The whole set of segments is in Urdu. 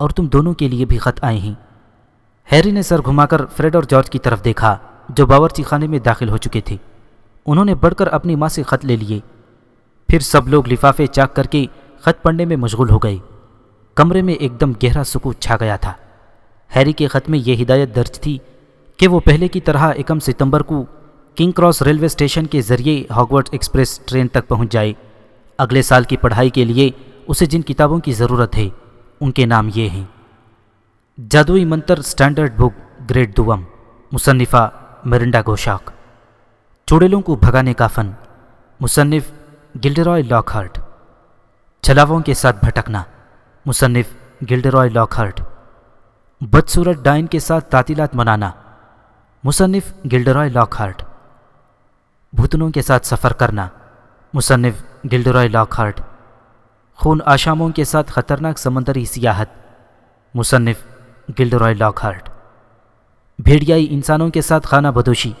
اور تم دونوں کے لیے بھی خط آئے ہیں۔ ہیری نے سر گھما کر فریڈ اور جارج کی طرف دیکھا جو باورچی خانے میں داخل ہو چکے تھے۔ انہوں نے بڑھ کر اپنی ماں سے خط لے لیے۔ پھر سب لوگ لفافے چاک کر کے خط پڑھنے میں مشغول ہو گئے۔ کمرے میں ایک دم گہرا سکوت چھا گیا تھا۔ ہیری کے خط میں یہ ہدایت درج تھی کہ وہ پہلے کی طرح 1 ستمبر کو کنگ کراس ریلوے اسٹیشن کے ذریعے ہاگورٹس ایکسپریس ٹرین تک پہنچ جائے۔ اگلے سال کی پڑھائی کے لیے اسے جن کتابوں کی ضرورت ہے ان کے نام یہ ہیں: جادوئی منتر سٹینڈرڈ بک گریڈ 2، مصنفہ مرنڈا گوشاک۔ چڑیلوں کو بھگانے کا فن، مصنف گلڈرائے لاکہارٹ۔ چھلاووں کے ساتھ بھٹکنا، مصنف گلڈرائے لاکہارٹ۔ بدصورت ڈائن کے ساتھ تعطیلات منانا، مصنف گلڈرائے لاکہارٹ۔ بھوتنوں کے ساتھ سفر کرنا، مصنف گلڈرائے لاکہارٹ۔ خون آشاموں کے ساتھ خطرناک سمندری سیاحت، مصنف گلڈرائے لاکہارٹ۔ بھیڑیائی انسانوں کے ساتھ خانہ بدوشی،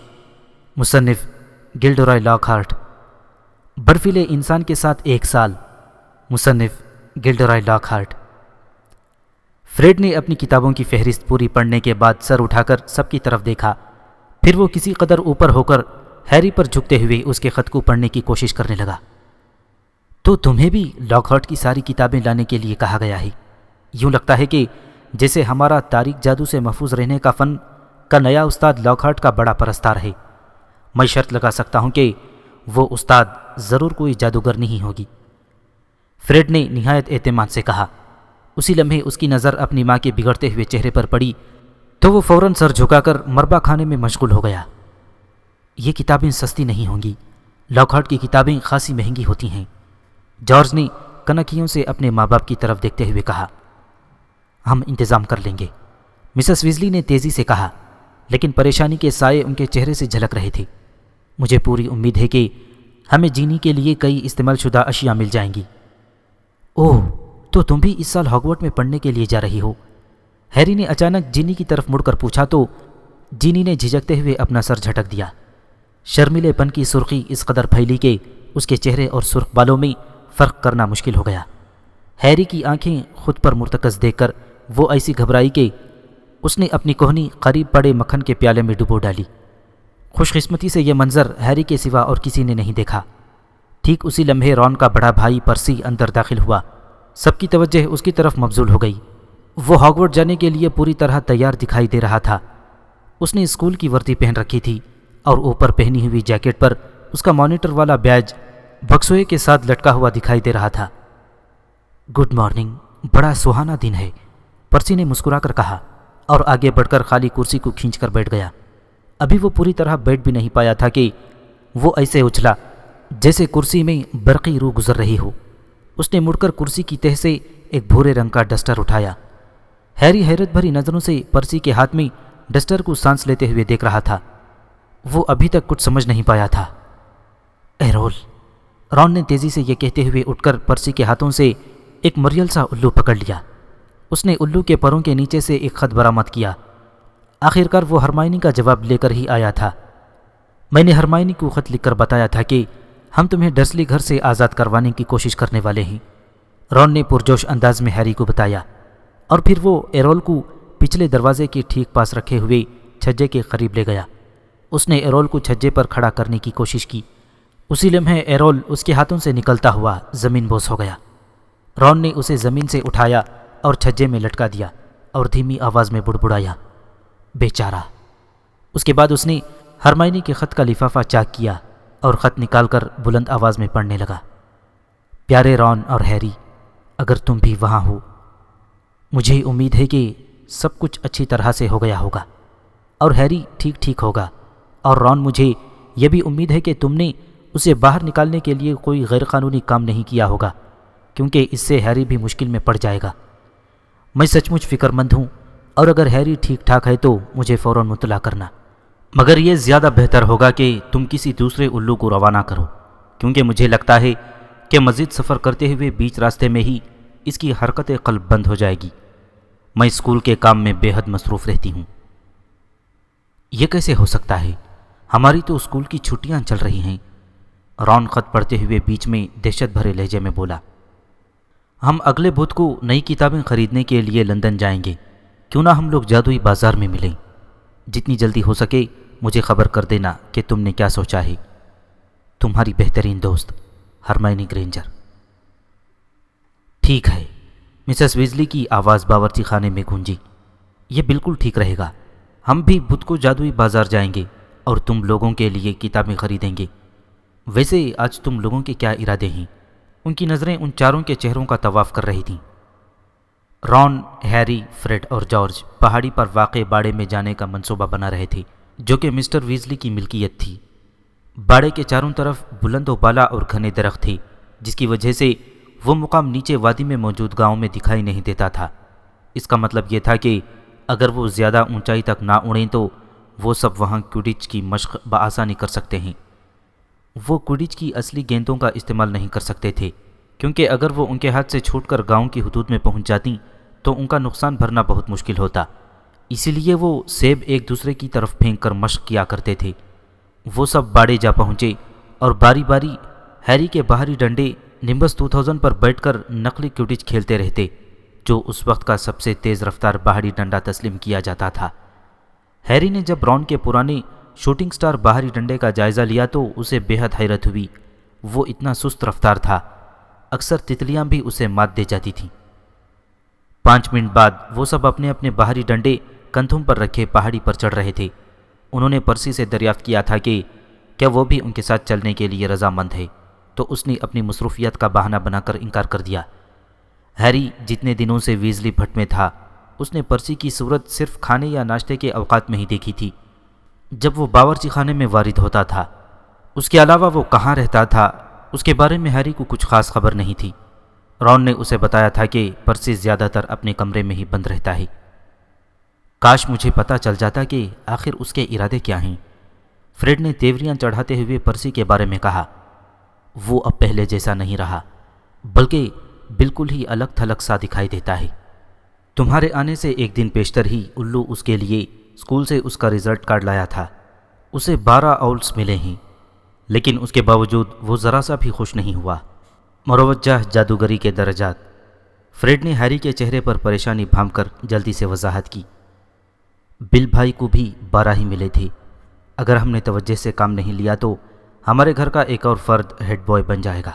مصنف گلڈرائے لاکہارٹ۔ برفیلے انسان کے ساتھ 1 سال، مصنف گلڈرائے لاکہارٹ۔ فریڈ نے اپنی کتابوں کی فہرست پوری پڑھنے کے بعد سر اٹھا کر سب کی طرف دیکھا، پھر وہ کسی قدر اوپر ہو کر ہیری پر جھکتے ہوئے اس کے خط کو پڑھنے کی کوشش کرنے لگا۔ تو تمہیں بھی لاکہارٹ کی ساری کتابیں لانے کے لیے کہا گیا ہے؟ یوں لگتا ہے کہ جیسے ہمارا تاریک جادو سے محفوظ رہنے کا فن کا نیا استاد لاکہارٹ کا بڑا پرستار ہے۔ میں شرط لگا سکتا ہوں کہ وہ استاد ضرور کوئی جادوگر نہیں ہوگی، فریڈ نے نہایت اعتماد سے کہا۔ اسی لمحے اس کی نظر اپنی ماں کے بگڑتے ہوئے چہرے پر پڑی تو وہ فوراً سر جھکا کر مربع کھانے میں مشغول ہو گیا۔ یہ کتابیں سستی نہیں ہوں گی، لاکہارٹ کی کتابیں خاصی مہنگی ہوتی ہیں، جارج نے کنکھیوں سے اپنے ماں باپ کی طرف دیکھتے ہوئے کہا۔ ہم انتظام کر لیں گے، مسز ویزلی نے تیزی سے کہا، لیکن پریشانی کے سائے ان کے چہرے سے جھلک رہے تھے۔ مجھے پوری امید ہے کہ ہمیں جینی کے لیے کئی استعمال شدہ اشیاء مل جائیں گی۔ اوہ، تو تم بھی اس سال ہاگورٹ میں پڑھنے کے لیے جا رہی ہو؟ ہیری نے اچانک جینی کی طرف مڑ کر پوچھا تو جینی نے جھجکتے ہوئے اپنا سر جھٹک دیا۔ شرمیلے پن کی سرخی اس قدر پھیلی کہ اس کے چہرے اور سرخ بالوں میں فرق کرنا مشکل ہو گیا۔ ہیری کی آنکھیں خود پر مرتکز دیکھ کر وہ ایسی گھبرائی کہ اس نے اپنی کوہنی قریب پڑے مکھن کے پیالے میں ڈبو ڈالی۔ خوش قسمتی سے یہ منظر ہیری کے سوا اور کسی نے نہیں دیکھا۔ ٹھیک اسی لمحے رون کا بڑا بھائی پرسی اندر داخل ہوا۔ سب کی توجہ اس کی طرف مبذول ہو گئی۔ وہ ہاگورٹ جانے کے لیے پوری طرح تیار دکھائی دے رہا تھا۔ اس نے اسکول کی وردی پہن رکھی تھی اور اوپر پہنی ہوئی جیکٹ پر اس کا مانیٹر والا بیج بکسوئے کے ساتھ لٹکا ہوا دکھائی دے رہا تھا۔ گڈ مارننگ، بڑا سہانا دن ہے، پرسی نے مسکرا کر کہا اور آگے بڑھ کر خالی کرسی کو کھینچ کر بیٹھ گیا۔ ابھی وہ پوری طرح بیٹھ بھی نہیں پایا تھا کہ وہ ایسے اچھلا جیسے کرسی میں برقی روح گزر رہی ہو۔ اس نے مڑ کر کرسی کی تہ سے ایک بھورے رنگ کا ڈسٹر اٹھایا۔ ہیری حیرت بھری نظروں سے پرسی کے ہاتھ میں ڈسٹر کو سانس لیتے ہوئے دیکھ رہا تھا۔ وہ ابھی تک کچھ سمجھ نہیں پایا تھا۔ ایرول، رون نے تیزی سے یہ کہتے ہوئے اٹھ کر پرسی کے ہاتھوں سے ایک مریل سا الو پکڑ لیا۔ اس نے الو کے پروں کے نیچے سے ایک خط برآمد کیا۔ آخرکار وہ ہرمائنی کا جواب لے کر ہی آیا تھا۔ میں نے ہرمائنی کو خط لکھ کر بتایا تھا کہ ہم تمہیں ڈرسلی گھر سے آزاد کروانے کی کوشش کرنے والے ہیں، رون نے پرجوش انداز میں ہیری کو بتایا، اور پھر وہ ایرول کو پچھلے دروازے کے ٹھیک پاس رکھے ہوئے چھجے کے قریب لے گیا۔ اس نے ایرول کو چھجے پر کھڑا کرنے کی کوشش کی۔ اسی لمحے ایرول اس کے ہاتھوں سے نکلتا ہوا زمین بوس ہو گیا۔ رون نے اسے زمین سے اٹھایا اور چھجے میں لٹکا دیا اور دھیمی آواز میں بڑبڑایا، بیچارہ۔ اس کے بعد اس نے ہرمائنی کے خط کا لفافہ چاک کیا اور خط نکال کر بلند آواز میں پڑھنے لگا۔ پیارے رون اور ہیری، اگر تم بھی وہاں ہو، مجھے امید ہے کہ سب کچھ اچھی طرح سے ہو گیا ہوگا اور ہیری ٹھیک ٹھیک ہوگا، اور رون، مجھے یہ بھی امید ہے کہ تم نے اسے باہر نکالنے کے لیے کوئی غیر قانونی کام نہیں کیا ہوگا، کیونکہ اس سے ہیری بھی مشکل میں پڑ جائے گا۔ میں سچ مچ فکر مند ہوں، اور اگر ہیری ٹھیک ٹھاک ہے تو مجھے فوراً مطلع کرنا، مگر یہ زیادہ بہتر ہوگا کہ تم کسی دوسرے الو کو روانہ کرو، کیونکہ مجھے لگتا ہے کہ مزید سفر کرتے ہوئے بیچ راستے میں ہی اس کی حرکت قلب بند ہو جائے گی۔ میں اسکول کے کام میں بے حد مصروف رہتی ہوں۔ یہ کیسے ہو سکتا ہے؟ ہماری تو اسکول کی چھٹیاں چل رہی ہیں، رون خط پڑھتے ہوئے بیچ میں دہشت بھرے لہجے میں بولا۔ ہم اگلے بدھ کو نئی کتابیں خریدنے کے لیے لندن جائیں گے، کیوں نہ ہم لوگ جادوئی بازار میں ملیں؟ جتنی جلدی ہو سکے مجھے خبر کر دینا کہ تم نے کیا سوچا ہے۔ تمہاری بہترین دوست ہرمائنی گرینجر۔ ٹھیک ہے، مسز ویزلی کی آواز باورچی خانے میں گونجی۔ یہ بالکل ٹھیک رہے گا، ہم بھی بدھ کو جادوئی بازار جائیں گے اور تم لوگوں کے لیے کتابیں خریدیں گے۔ ویسے آج تم لوگوں کے کیا ارادے ہیں؟ ان کی نظریں ان چاروں کے چہروں کا طواف کر رہی تھیں۔ رون، ہیری، فریڈ اور جارج پہاڑی پر واقع باڑے میں جانے کا منصوبہ بنا رہے تھے، جو کہ مسٹر ویزلی کی ملکیت تھی۔ باڑے کے چاروں طرف بلند و بالا اور گھنے درخت تھے، جس کی وجہ سے وہ مقام نیچے وادی میں موجود گاؤں میں دکھائی نہیں دیتا تھا۔ اس کا مطلب یہ تھا کہ اگر وہ زیادہ اونچائی تک نہ اڑیں تو وہ سب وہاں کوڈچ کی مشق بآسانی کر سکتے ہیں۔ وہ کوڈچ کی اصلی گیندوں کا استعمال نہیں کر سکتے تھے، کیونکہ اگر وہ ان کے ہاتھ سے چھوٹ کر گاؤں کی حدود میں پہنچ جاتیں تو ان کا نقصان بھرنا بہت مشکل ہوتا۔ اسی لیے وہ سیب ایک دوسرے کی طرف پھینک کر مشق کیا کرتے تھے۔ وہ سب باڑے جا پہنچے اور باری باری ہیری کے باہری ڈنڈے نمبس 2000 پر بیٹھ کر نقلی کوڈچ کھیلتے رہتے، جو اس وقت کا سب سے تیز رفتار باہری ڈنڈا تسلیم کیا جاتا تھا۔ ہیری نے جب رون کے پرانے شوٹنگ سٹار باہری ڈنڈے کا جائزہ لیا تو اسے بے حد حیرت ہوئی۔ وہ اتنا سست رفتار تھا، اکثر تتلیاں بھی اسے مات دے جاتی تھیں۔ 5 منٹ بعد وہ سب اپنے اپنے باہری ڈنڈے کندھوں پر رکھے پہاڑی پر چڑھ رہے تھے۔ انہوں نے پرسی سے دریافت کیا تھا کہ کیا وہ بھی ان کے ساتھ چلنے کے لیے رضامند ہے، تو اس نے اپنی مصروفیت کا بہانہ بنا کر انکار کر دیا۔ ہیری جتنے دنوں سے ویزلی بھٹ میں تھا، اس نے پرسی کی صورت صرف کھانے یا ناشتے کے اوقات میں ہی دیکھی تھی، جب وہ باورچی خانے میں وارد ہوتا تھا۔ اس کے علاوہ وہ کہاں رہتا تھا، اس کے بارے میں ہیری کو کچھ خاص خبر نہیں تھی۔ رون نے اسے بتایا تھا کہ پرسی زیادہ تر اپنے کمرے میں ہی بند رہتا ہے۔ کاش مجھے پتہ چل جاتا کہ آخر اس کے ارادے کیا ہیں، فریڈ نے تیوریاں چڑھاتے ہوئے پرسی کے بارے میں کہا۔ وہ اب پہلے جیسا نہیں رہا، بلکہ بالکل ہی الگ تھلگ سا دکھائی دیتا ہے۔ تمہارے آنے سے ایک دن پیشتر ہی الو اس کے لیے اسکول سے اس کا رزلٹ کارڈ لایا تھا۔ اسے 12 اولس ملے ہیں، لیکن اس کے باوجود وہ ذرا سا بھی خوش نہیں ہوا۔ مروجہ جادوگری کے درجات۔ فریڈ نے ہیری کے چہرے پر پریشانی بھانپ کر جلدی سے وضاحت کی۔ بل بھائی کو بھی 12 ہی ملے تھے۔ اگر ہم نے توجہ سے کام نہیں لیا تو ہمارے گھر کا ایک اور فرد ہیڈ بوائے بن جائے گا۔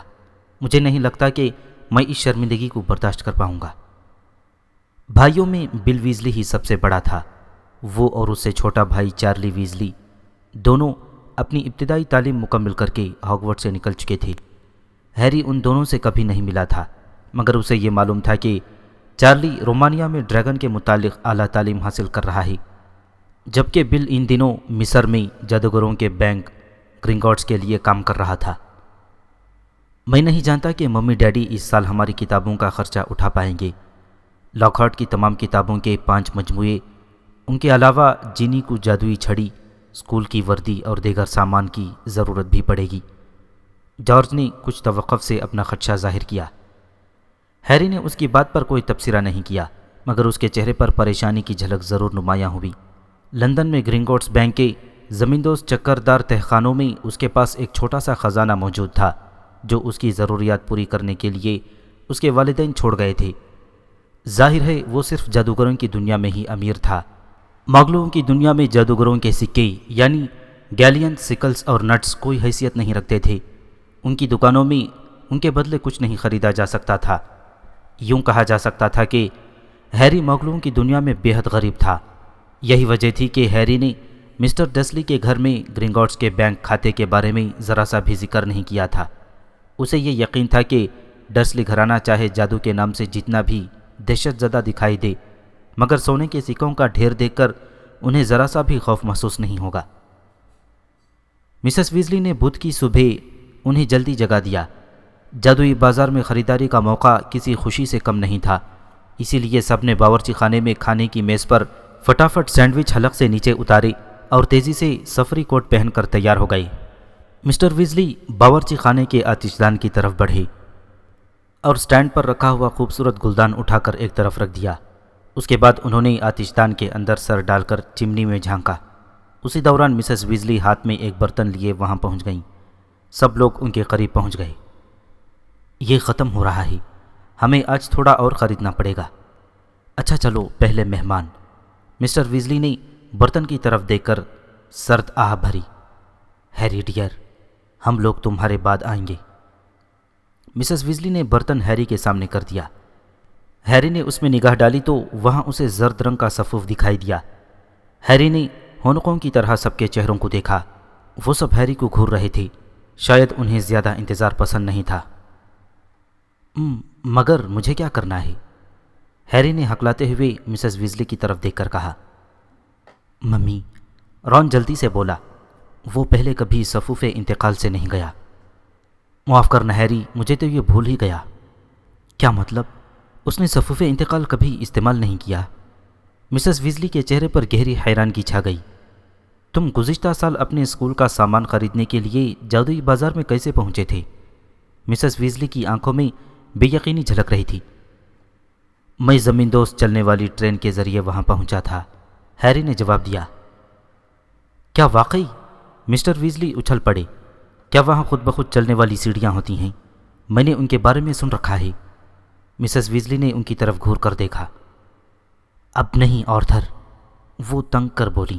مجھے نہیں لگتا کہ میں اس شرمندگی کو برداشت کر پاؤں گا۔ بھائیوں میں بل ویزلی ہی سب سے بڑا تھا۔ وہ اور اس سے چھوٹا بھائی چارلی ویزلی دونوں اپنی ابتدائی تعلیم مکمل کر کے ہاگورٹ سے نکل چکے تھے۔ ہیری ان دونوں سے کبھی نہیں ملا تھا، مگر اسے یہ معلوم تھا کہ چارلی رومانیا میں ڈریگن کے متعلق اعلیٰ تعلیم حاصل کر رہا ہے، جبکہ بل ان دنوں مصر میں جادوگروں کے بینک گرنگوٹس کے لیے کام کر رہا تھا۔ میں نہیں جانتا کہ ممی ڈیڈی اس سال ہماری کتابوں کا خرچہ اٹھا پائیں گے۔ لاکہارٹ کی تمام کتابوں کے 5 مجموعے، ان کے علاوہ جینی کو جادوئی چھڑی، اسکول کی وردی اور دیگر سامان کی ضرورت بھی پڑے گی۔ جارج نے کچھ توقف سے اپنا خدشہ ظاہر کیا۔ ہیری نے اس کی بات پر کوئی تبصرہ نہیں کیا، مگر اس کے چہرے پر پریشانی کی جھلک ضرور نمایاں ہوئی۔ لندن میں گرنگوٹس بینک کے زمیندوز چکردار تہخانوں میں اس کے پاس ایک چھوٹا سا خزانہ موجود تھا، جو اس کی ضروریات پوری کرنے کے لیے اس کے والدین چھوڑ گئے تھے۔ ظاہر ہے وہ صرف جادوگروں کی دنیا میں ہی امیر تھا۔ مغلوں کی دنیا میں جادوگروں کے سکے یعنی گیلین، سکلز اور نٹس کوئی حیثیت نہیں رکھتے تھے۔ ان کی دکانوں میں ان کے بدلے کچھ نہیں خریدا جا سکتا تھا۔ یوں کہا جا سکتا تھا کہ ہیری مغلوں کی دنیا میں بے حد غریب تھا۔ یہی وجہ تھی کہ ہیری نے مسٹر ڈسلی کے گھر میں گرنگوٹس کے بینک کھاتے کے بارے میں ذرا سا بھی ذکر نہیں کیا تھا۔ اسے یہ یقین تھا کہ ڈسلی گھرانہ چاہے جادو کے نام سے جتنا بھی دہشت زدہ دکھائی دے، مگر سونے کے سکوں کا ڈھیر دیکھ کر انہیں ذرا سا بھی خوف محسوس نہیں ہوگا۔ مسز ویزلی نے بدھ کی صبح انہیں جلدی جگا دیا۔ جادوئی بازار میں خریداری کا موقع کسی خوشی سے کم نہیں تھا، اسی لیے سب نے باورچی خانے میں کھانے کی میز پر فٹافٹ سینڈوچ حلق سے نیچے اتارے اور تیزی سے سفری کوٹ پہن کر تیار ہو گئے۔ مسٹر ویزلی باورچی خانے کے آتش دان کی طرف بڑھے اور سٹینڈ پر رکھا ہوا خوبصورت گلدان اٹھا کر ایک طرف رکھ دیا۔ اس کے بعد انہوں نے آتش دان کے اندر سر ڈال کر چمنی میں جھانکا۔ اسی دوران مسز ویزلی ہاتھ میں ایک برتن لیے وہاں پہنچ گئیں۔ سب لوگ ان کے قریب پہنچ گئے۔ یہ ختم ہو رہا ہے، ہمیں آج تھوڑا اور خریدنا پڑے گا۔ اچھا چلو پہلے مہمان۔ مسٹر ویزلی نے برتن کی طرف دیکھ کر سرد آہ بھری۔ ہیری ڈیئر، ہم لوگ تمہارے بعد آئیں گے۔ مسز ویزلی نے برتن ہیری کے سامنے کر دیا۔ ہیری نے اس میں نگاہ ڈالی تو وہاں اسے زرد رنگ کا صفوف دکھائی دیا۔ ہیری نے ہونقوں کی طرح سب کے چہروں کو دیکھا۔ وہ سب ہیری کو گھور رہے تھے، شاید انہیں زیادہ انتظار پسند نہیں تھا۔ مگر مجھے کیا کرنا ہے؟ ہیری نے ہکلاتے ہوئے مسز ویزلی کی طرف دیکھ کر کہا۔ ممی، رون جلدی سے بولا، وہ پہلے کبھی صفوف انتقال سے نہیں گیا۔ معاف کرنا ہیری، مجھے تو یہ بھول ہی گیا۔ کیا مطلب؟ اس نے صفوف انتقال کبھی استعمال نہیں کیا؟ مسز ویزلی کے چہرے پر گہری حیرانگی چھا گئی۔ تم گزشتہ سال اپنے اسکول کا سامان خریدنے کے لیے جادوئی بازار میں کیسے پہنچے تھے؟ مسز ویزلی کی آنکھوں میں بے یقینی جھلک رہی تھی۔ میں زمین دوست چلنے والی ٹرین کے ذریعے وہاں پہنچا تھا، ہیری نے جواب دیا۔ کیا واقعی؟ مسٹر ویزلی اچھل پڑے۔ کیا وہاں خود بخود چلنے والی سیڑھیاں ہوتی ہیں؟ میں نے ان کے بارے میں سن رکھا ہے۔ مسز ویزلی نے ان کی طرف گھور کر دیکھا۔ اب نہیں آرتھر، وہ تنگ کر بولی۔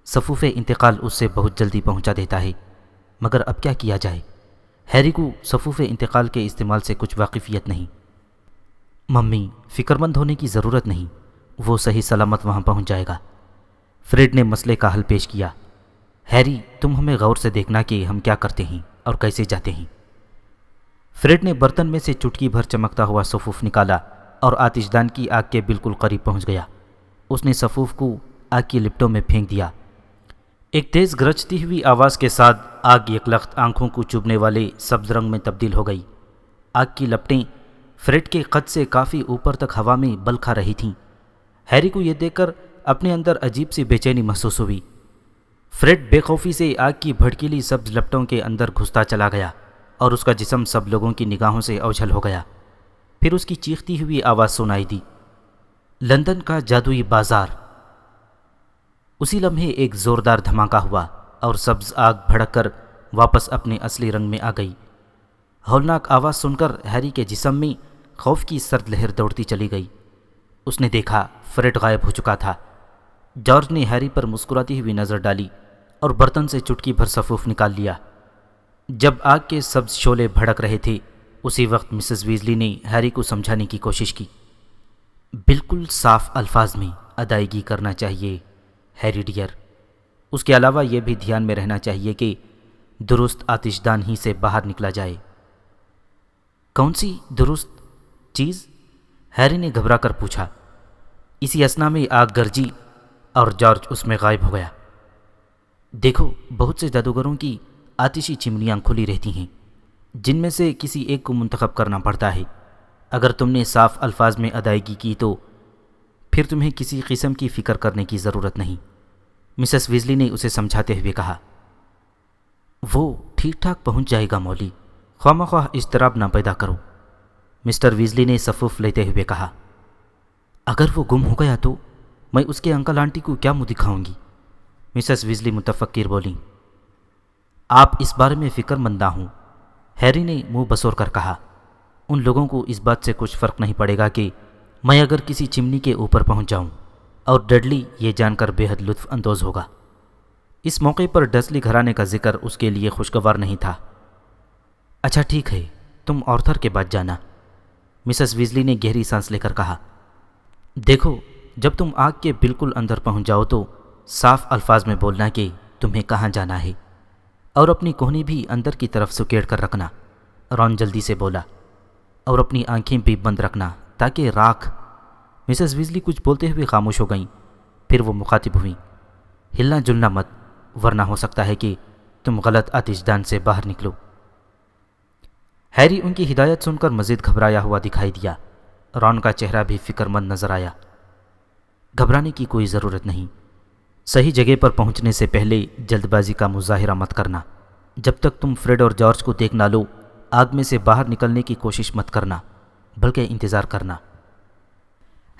صفوف انتقال اس سے بہت جلدی پہنچا دیتا ہے، مگر اب کیا کیا جائے؟ ہیری کو صفوف انتقال کے استعمال سے کچھ واقفیت نہیں۔ ممی، فکر مند ہونے کی ضرورت نہیں، وہ صحیح سلامت وہاں پہنچ جائے گا۔ فریڈ نے مسئلے کا حل پیش کیا۔ ہیری، تم ہمیں غور سے دیکھنا کہ ہم کیا کرتے ہیں اور کیسے جاتے ہیں۔ فریڈ نے برتن میں سے چٹکی بھر چمکتا ہوا صفوف نکالا اور آتش دان کی آگ کے بالکل قریب پہنچ گیا۔ اس نے صفوف کو آگ کی لپٹوں میں پھینک دیا۔ ایک تیز گرجتی ہوئی آواز کے ساتھ آگ یکلخت آنکھوں کو چبھنے والے سبز رنگ میں تبدیل ہو گئی۔ آگ کی لپٹیں فریڈ کے قد سے کافی اوپر تک ہوا میں بل کھا رہی تھیں۔ ہیری کو یہ دیکھ کر اپنے اندر عجیب سی بے چینی محسوس ہوئی۔ فریڈ بے خوفی سے آگ کی بھڑکیلی سبز لپٹوں کے اندر گھستا چلا گیا اور اس کا جسم سب لوگوں کی نگاہوں سے اوجھل ہو گیا۔ پھر اس کی چیختی ہوئی آواز سنائی دی، لندن کا جادوئی بازار۔ اسی لمحے ایک زوردار دھماکہ ہوا اور سبز آگ بھڑک کر واپس اپنے اصلی رنگ میں آ گئی۔ ہولناک آواز سن کر ہیری کے جسم میں خوف کی سرد لہر دوڑتی چلی گئی۔ اس نے دیکھا فریڈ غائب ہو چکا تھا۔ جارج نے ہیری پر مسکراتی ہوئی نظر ڈالی اور برتن سے چٹکی بھر صفوف نکال لیا۔ جب آگ کے سبز شعلے بھڑک رہے تھے، اسی وقت مسز ویزلی نے ہیری کو سمجھانے کی کوشش کی۔ بالکل صاف الفاظ میں ادائیگی کرنا چاہیے ہیری ڈیئر۔ اس کے علاوہ یہ بھی دھیان میں رہنا چاہیے کہ درست آتش دان ہی سے باہر نکلا جائے۔ کون سی درست چیز؟ ہیری نے گھبرا کر پوچھا۔ اسی اثنا میں آگ گرجی اور جارج اس میں غائب ہو گیا۔ دیکھو، بہت سے جادوگروں کی آتشی چمنیاں کھلی رہتی ہیں، جن میں سے کسی ایک کو منتخب کرنا پڑتا ہے۔ اگر تم نے صاف الفاظ میں ادائیگی کی تو پھر تمہیں کسی قسم کی فکر کرنے کی ضرورت نہیں، مسز ویزلی نے اسے سمجھاتے ہوئے کہا۔ وہ ٹھیک ٹھاک پہنچ جائے گا مولی، خواہ مخواہ اضطراب نہ پیدا کرو، مسٹر ویزلی نے صفوف لیتے ہوئے کہا۔ اگر وہ گم ہو گیا تو میں اس کے انکل آنٹی کو کیا منہ دکھاؤں گی؟ مسز ویزلی متفکر بولیں۔ آپ اس بارے میں فکر مند نہ ہوں، ہیری نے منہ بسور کر کہا۔ ان لوگوں کو اس بات سے کچھ فرق نہیں پڑے گا کہ میں اگر کسی چمنی کے اوپر پہنچ جاؤں، اور ڈڈلی یہ جان کر بے حد لطف اندوز ہوگا۔ اس موقع پر ڈسلی گھرانے کا ذکر اس کے لیے خوشگوار نہیں تھا۔ اچھا ٹھیک ہے، تم آرتھر کے بعد جانا، مسز ویزلی نے گہری سانس لے کر کہا۔ دیکھو، جب تم آگ کے بالکل اندر پہنچ جاؤ تو صاف الفاظ میں بولنا کہ تمہیں کہاں جانا ہے، اور اپنی کوہنی بھی اندر کی طرف سکیڑ کر رکھنا، رون جلدی سے بولا، اور اپنی آنکھیں بھی بند رکھنا تاکہ راکھ۔ مسز ویزلی کچھ بولتے ہوئے خاموش ہو گئیں، پھر وہ مخاطب ہوئیں۔ ہلنا جلنا مت، ورنہ ہو سکتا ہے کہ تم غلط آتش دان سے باہر نکلو۔ ہیری ان کی ہدایت سن کر مزید گھبرایا ہوا دکھائی دیا۔ رون کا چہرہ بھی فکر مند نظر آیا۔ گھبرانے کی کوئی ضرورت نہیں، صحیح جگہ پر پہنچنے سے پہلے جلد بازی کا مظاہرہ مت کرنا۔ جب تک تم فریڈ اور جارج کو دیکھ نہ لو، آگ میں سے باہر نکلنے کی کوشش مت کرنا، بلکہ انتظار کرنا۔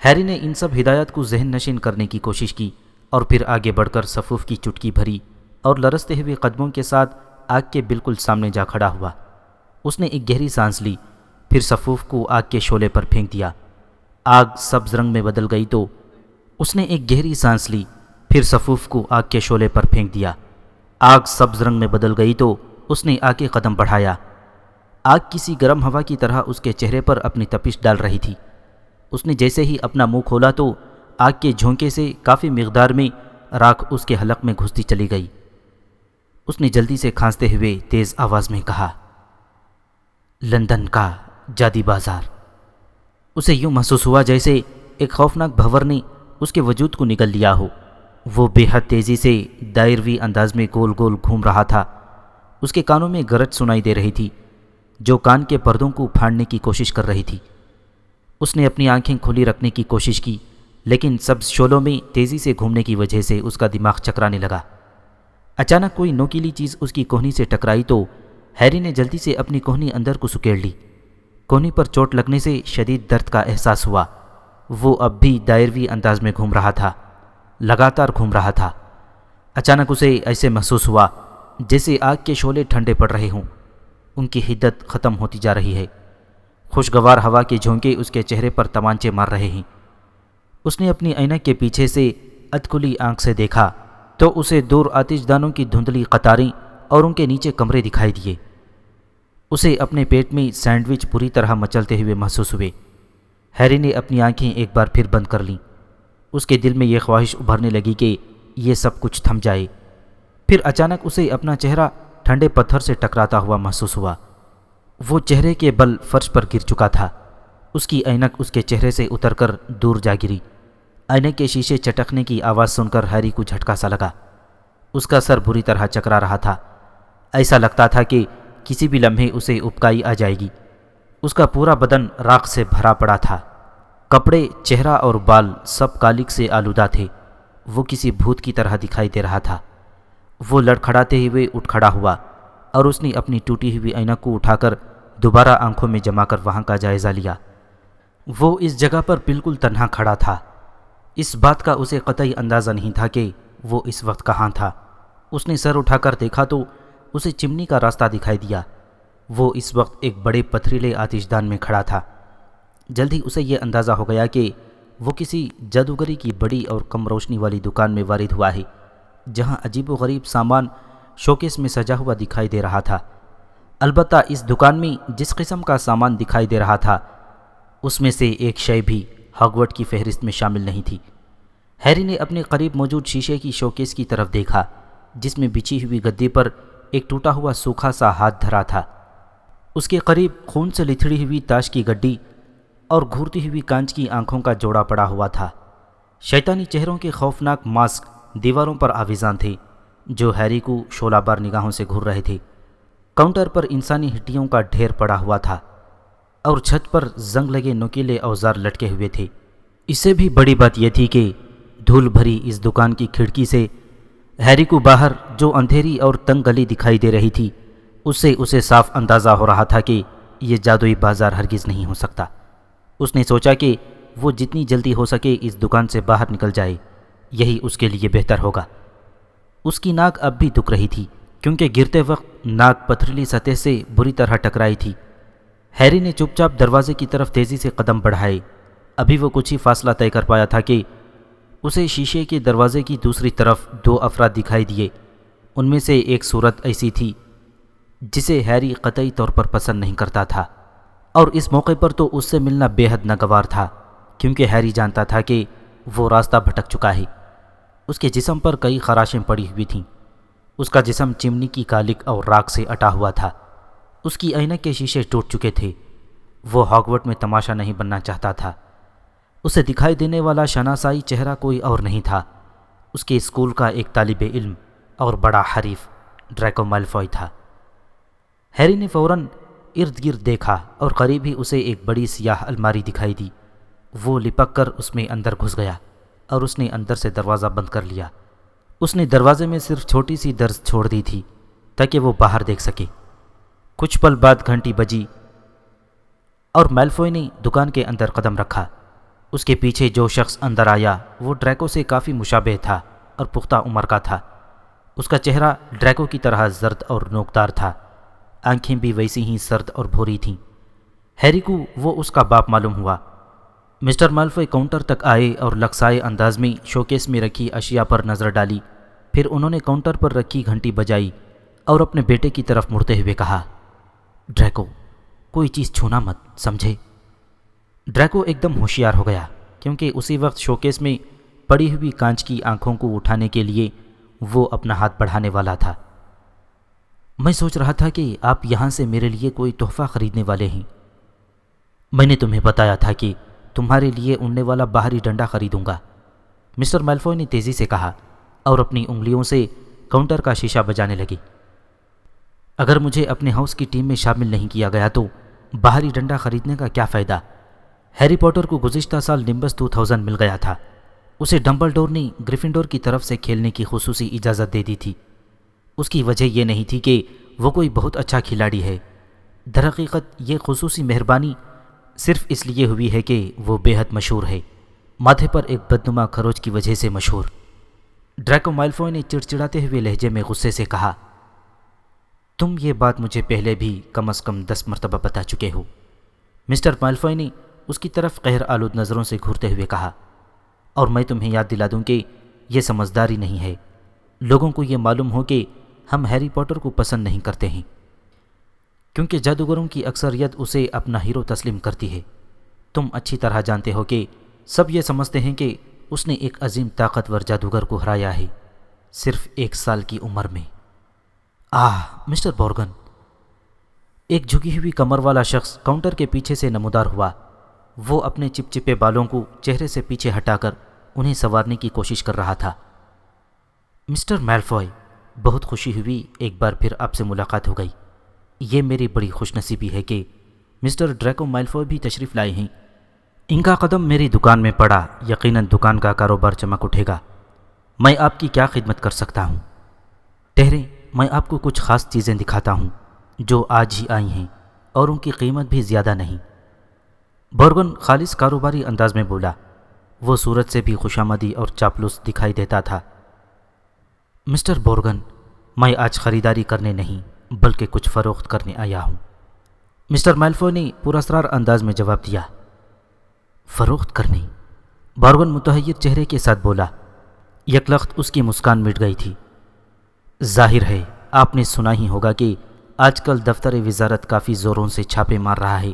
ہیری نے ان سب ہدایات کو ذہن نشین کرنے کی کوشش کی اور پھر آگے بڑھ کر صفوف کی چٹکی بھری اور لرزتے ہوئے قدموں کے ساتھ آگ کے بالکل سامنے جا کھڑا ہوا۔ اس نے ایک گہری سانس لی، پھر صفوف کو آگ کے شعلے پر پھینک دیا۔ آگ سبز رنگ میں بدل گئی تو اس نے ایک گہری سانس لی، پھر صفوف کو آگ کے شعلے پر پھینک دیا۔ آگ سبز رنگ میں بدل گئی تو اس نے آگے قدم بڑھایا۔ آگ کسی گرم ہوا کی طرح اس کے چہرے پر اپنی تپش ڈال رہی تھی۔ اس نے جیسے ہی اپنا منہ کھولا تو آگ کے جھونکے سے کافی مقدار میں راکھ اس کے حلق میں گھستی چلی گئی۔ اس نے جلدی سے کھانستے ہوئے تیز آواز میں کہا، لندن کا جادی بازار۔ اسے یوں محسوس ہوا جیسے ایک خوفناک بھنور نے اس کے وجود کو نگل لیا ہو۔ وہ بے حد تیزی سے دائروی انداز میں گول گول گھوم رہا تھا۔ اس کے کانوں میں گرج سنائی دے رہی تھی جو کان کے پردوں کو پھاڑنے کی کوشش کر رہی تھی۔ اس نے اپنی آنکھیں کھلی رکھنے کی کوشش کی، لیکن سبز شعلوں میں تیزی سے گھومنے کی وجہ سے اس کا دماغ چکرانے لگا۔ اچانک کوئی نوکیلی چیز اس کی کوہنی سے ٹکرائی تو ہیری نے جلدی سے اپنی کوہنی اندر کو سکیڑ لی۔ کوہنی پر چوٹ لگنے سے شدید درد کا احساس ہوا۔ وہ اب بھی دائروی انداز میں گھوم رہا تھا، لگاتار گھوم رہا تھا۔ اچانک اسے ایسے محسوس ہوا جیسے آگ کے شعلے ٹھنڈے پڑ رہے ہوں۔ ان کی حدت ختم ہوتی جا رہی ہے۔ خوشگوار ہوا کے جھونکے اس کے چہرے پر تمانچے مار رہے ہیں۔ اس نے اپنی اینک کے پیچھے سے ادکھلی آنکھ سے دیکھا تو اسے دور آتش دانوں کی دھندلی قطاریں اور ان کے نیچے کمرے دکھائی دیے۔ اسے اپنے پیٹ میں سینڈوچ پوری طرح مچلتے ہوئے محسوس ہوئے۔ ہیری نے اپنی آنکھیں ایک بار پھر بند کر لیں۔ اس کے دل میں یہ خواہش ابھرنے لگی کہ یہ سب کچھ تھم جائے۔ پھر اچانک اسے اپنا چہرہ ٹھنڈے پتھر سے ٹکراتا ہوا محسوس ہوا۔ وہ چہرے کے بل فرش پر گر چکا تھا۔ اس کی اینک اس کے چہرے سے اتر کر دور جا گری۔ اینک کے شیشے چٹکنے کی آواز سن کر ہیری کو جھٹکا سا لگا۔ اس کا سر بری طرح چکرا رہا تھا۔ ایسا لگتا تھا کہ کسی بھی لمحے اسے ابکائی آ جائے گی۔ اس کا پورا بدن راکھ سے بھرا پڑا تھا۔ کپڑے، چہرہ اور بال سب کالک سے آلودہ تھے۔ وہ کسی بھوت کی طرح دکھائی دے رہا تھا۔ وہ لڑکھڑاتے ہوئے اٹھ کھڑا ہوا اور اس نے اپنی ٹوٹی ہوئی اینک کو اٹھا کر دوبارہ آنکھوں میں جما کر وہاں کا جائزہ لیا۔ وہ اس جگہ پر بالکل تنہا کھڑا تھا۔ اس بات کا اسے قطعی اندازہ نہیں تھا کہ وہ اس وقت کہاں تھا۔ اس نے سر اٹھا کر دیکھا تو اسے چمنی کا راستہ دکھائی دیا۔ وہ اس وقت ایک بڑے پتھریلے آتش دان میں کھڑا تھا۔ جلد ہی اسے یہ اندازہ ہو گیا کہ وہ کسی جادوگری کی بڑی اور کم روشنی والی دکان میں وارد ہوا ہے، جہاں عجیب و غریب سامان شوکیس میں سجا ہوا دکھائی دے رہا تھا۔ البتہ اس دکان میں جس قسم کا سامان دکھائی دے رہا تھا اس میں سے ایک شے بھی ہاگورٹ کی فہرست میں شامل نہیں تھی۔ ہیری نے اپنے قریب موجود شیشے کی شوکیس کی طرف دیکھا، جس میں بچھی ہوئی گدی پر ایک ٹوٹا ہوا سوکھا سا ہاتھ دھرا تھا۔ اس کے قریب خون سے لتھڑی ہوئی تاش کی گڈی اور گھورتی ہوئی کانچ کی آنکھوں کا جوڑا پڑا ہوا تھا۔ شیطانی چہروں کے خوفناک ماسک دیواروں پر آویزاں تھے جو ہیری کو شعلہ بار نگاہوں سے گھور رہے تھے۔ کاؤنٹر پر انسانی ہڈیوں کا ڈھیر پڑا ہوا تھا اور چھت پر زنگ لگے نوکیلے اوزار لٹکے ہوئے تھے۔ اس سے بھی بڑی بات یہ تھی کہ دھول بھری اس دکان کی کھڑکی سے ہیری کو باہر جو اندھیری اور تنگ گلی دکھائی دے رہی تھی اس سے اسے صاف اندازہ ہو رہا تھا کہ یہ جادوئی بازار ہرگز نہیں ہو سکتا۔ اس نے سوچا کہ وہ جتنی جلدی ہو سکے اس دکان سے باہر نکل جائے، یہی اس کے لیے بہتر ہوگا۔ اس کی ناک اب بھی دکھ رہی تھی کیونکہ گرتے وقت ناک پتھریلی سطح سے بری طرح ٹکرائی تھی۔ ہیری نے چپ چاپ دروازے کی طرف تیزی سے قدم بڑھائے۔ ابھی وہ کچھ ہی فاصلہ طے کر پایا تھا کہ اسے شیشے کے دروازے کی دوسری طرف دو افراد دکھائی دیے۔ ان میں سے ایک صورت ایسی تھی جسے ہیری قطعی طور پر پسند نہیں کرتا تھا، اور اس موقع پر تو اس سے ملنا بے حد ناگوار تھا کیونکہ ہیری جانتا تھا کہ وہ راستہ بھٹک چکا ہے۔ اس کے جسم پر کئی خراشیں پڑی ہوئی تھیں۔ اس کا جسم چمنی کی کالک اور راکھ سے اٹا ہوا تھا۔ اس کی اینک کے شیشے ٹوٹ چکے تھے۔ وہ ہاگورٹ میں تماشا نہیں بننا چاہتا تھا۔ اسے دکھائی دینے والا شناسائی چہرہ کوئی اور نہیں تھا، اس کے اسکول کا ایک طالب علم اور بڑا حریف ڈریکو میلفوئی تھا۔ ہیری نے فوراً ارد گرد دیکھا اور قریب ہی اسے ایک بڑی سیاہ الماری دکھائی دی۔ وہ لپک کر اس میں اندر گھس گیا اور اس نے اندر سے دروازہ بند کر لیا۔ اس نے دروازے میں صرف چھوٹی سی درز چھوڑ دی تھی تاکہ وہ باہر دیکھ سکے۔ کچھ پل بعد گھنٹی بجی اور میلفوئی نے دکان کے اندر قدم رکھا۔ اس کے پیچھے جو شخص اندر آیا وہ ڈریکو سے کافی مشابہ تھا اور پختہ عمر کا تھا۔ اس کا چہرہ ڈریکو کی طرح زرد اور نوکدار تھا۔ آنکھیں بھی ویسی ہی سرد اور بھوری تھیں۔ ہیری کو وہ اس کا باپ معلوم ہوا۔ مسٹر مالفوئی کاؤنٹر تک آئے اور لکسائے انداز میں شوکیس میں رکھی اشیاء پر نظر ڈالی۔ پھر انہوں نے کاؤنٹر پر رکھی گھنٹی بجائی اور اپنے بیٹے کی طرف مڑتے ہوئے کہا، ڈریکو، کوئی چیز چھونا مت، سمجھے؟ ڈریکو ایک دم ہوشیار ہو گیا، کیونکہ اسی وقت شوکیس میں پڑی ہوئی کانچ کی آنکھوں کو اٹھانے کے لیے وہ اپنا ہاتھ بڑھانے والا تھا۔ میں سوچ رہا تھا کہ آپ یہاں سے میرے لیے کوئی تحفہ خریدنے والے ہیں۔ میں نے تمہیں بتایا تھا کہ تمہارے لیے اڑنے والا باہری ڈنڈا خریدوں گا، مسٹر میلفوئی نے تیزی سے کہا اور اپنی انگلیوں سے کاؤنٹر کا شیشہ بجانے لگی۔ اگر مجھے اپنے ہاؤس کی ٹیم میں شامل نہیں کیا گیا تو باہری ڈنڈا خریدنے کا کیا فائدہ؟ ہیری پوٹر کو گزشتہ سال نمبس 2000 مل گیا تھا۔ اسے ڈمبلڈور نے گریفنڈور کی طرف سے کھیلنے کی خصوصی اجازت دے دی تھی۔ اس کی وجہ یہ نہیں تھی کہ وہ کوئی بہت اچھا کھلاڑی ہے، درحقیقت یہ خصوصی مہربانی صرف اس لیے ہوئی ہے کہ وہ بے حد مشہور ہے، ماتھے پر ایک بدنما خروچ کی وجہ سے مشہور۔ ڈریکو میلفوئی نے چڑچڑاتے ہوئے لہجے میں غصے سے کہا، تم یہ بات مجھے پہلے بھی کم از کم 10 مرتبہ بتا چکے ہو۔ مسٹر میلفوئی نے اس کی طرف قہر آلود نظروں سے گھورتے ہوئے کہا، اور میں تمہیں یاد دلا دوں کہ یہ سمجھداری نہیں ہے۔ لوگوں کو یہ معلوم ہو کہ ہم ہیری پوٹر کو پسند نہیں کرتے ہیں، کیونکہ جادوگروں کی اکثریت اسے اپنا ہیرو تسلیم کرتی ہے۔ تم اچھی طرح جانتے ہو کہ سب یہ سمجھتے ہیں کہ اس نے ایک عظیم طاقتور جادوگر کو ہرایا ہے، صرف 1 سال کی عمر میں۔ مسٹر بورگن، ایک جھکی ہوئی کمر والا شخص کاؤنٹر کے پیچھے سے نمودار ہوا۔ وہ اپنے چپچپے بالوں کو چہرے سے پیچھے ہٹا کر انہیں سنوارنے کی کوشش کر رہا تھا۔ مسٹر میلفوئی، بہت خوشی ہوئی ایک بار پھر آپ سے ملاقات ہو گئی۔ یہ میری بڑی خوش نصیبی ہے کہ مسٹر ڈریکو میلفوئی بھی تشریف لائے ہیں۔ ان کا قدم میری دکان میں پڑا، یقیناً دکان کا کاروبار چمک اٹھے گا۔ میں آپ کی کیا خدمت کر سکتا ہوں؟ ٹھہریں، میں آپ کو کچھ خاص چیزیں دکھاتا ہوں جو آج ہی آئی ہیں، اور ان کی قیمت بھی زیادہ نہیں۔ بورگن خالص کاروباری انداز میں بولا۔ وہ صورت سے بھی خوشامدی اور چاپلوس دکھائی دیتا تھا۔ مسٹر بورگن، میں آج خریداری کرنے نہیں بلکہ کچھ فروخت کرنے آیا ہوں، مسٹر میلفوئی نے پراسرار انداز میں جواب دیا۔ فروخت کرنے؟ بورگن متحیر چہرے کے ساتھ بولا۔ یکلخت اس کی مسکان مٹ گئی تھی۔ ظاہر ہے آپ نے سنا ہی ہوگا کہ آج کل دفتر وزارت کافی زوروں سے چھاپے مار رہا ہے،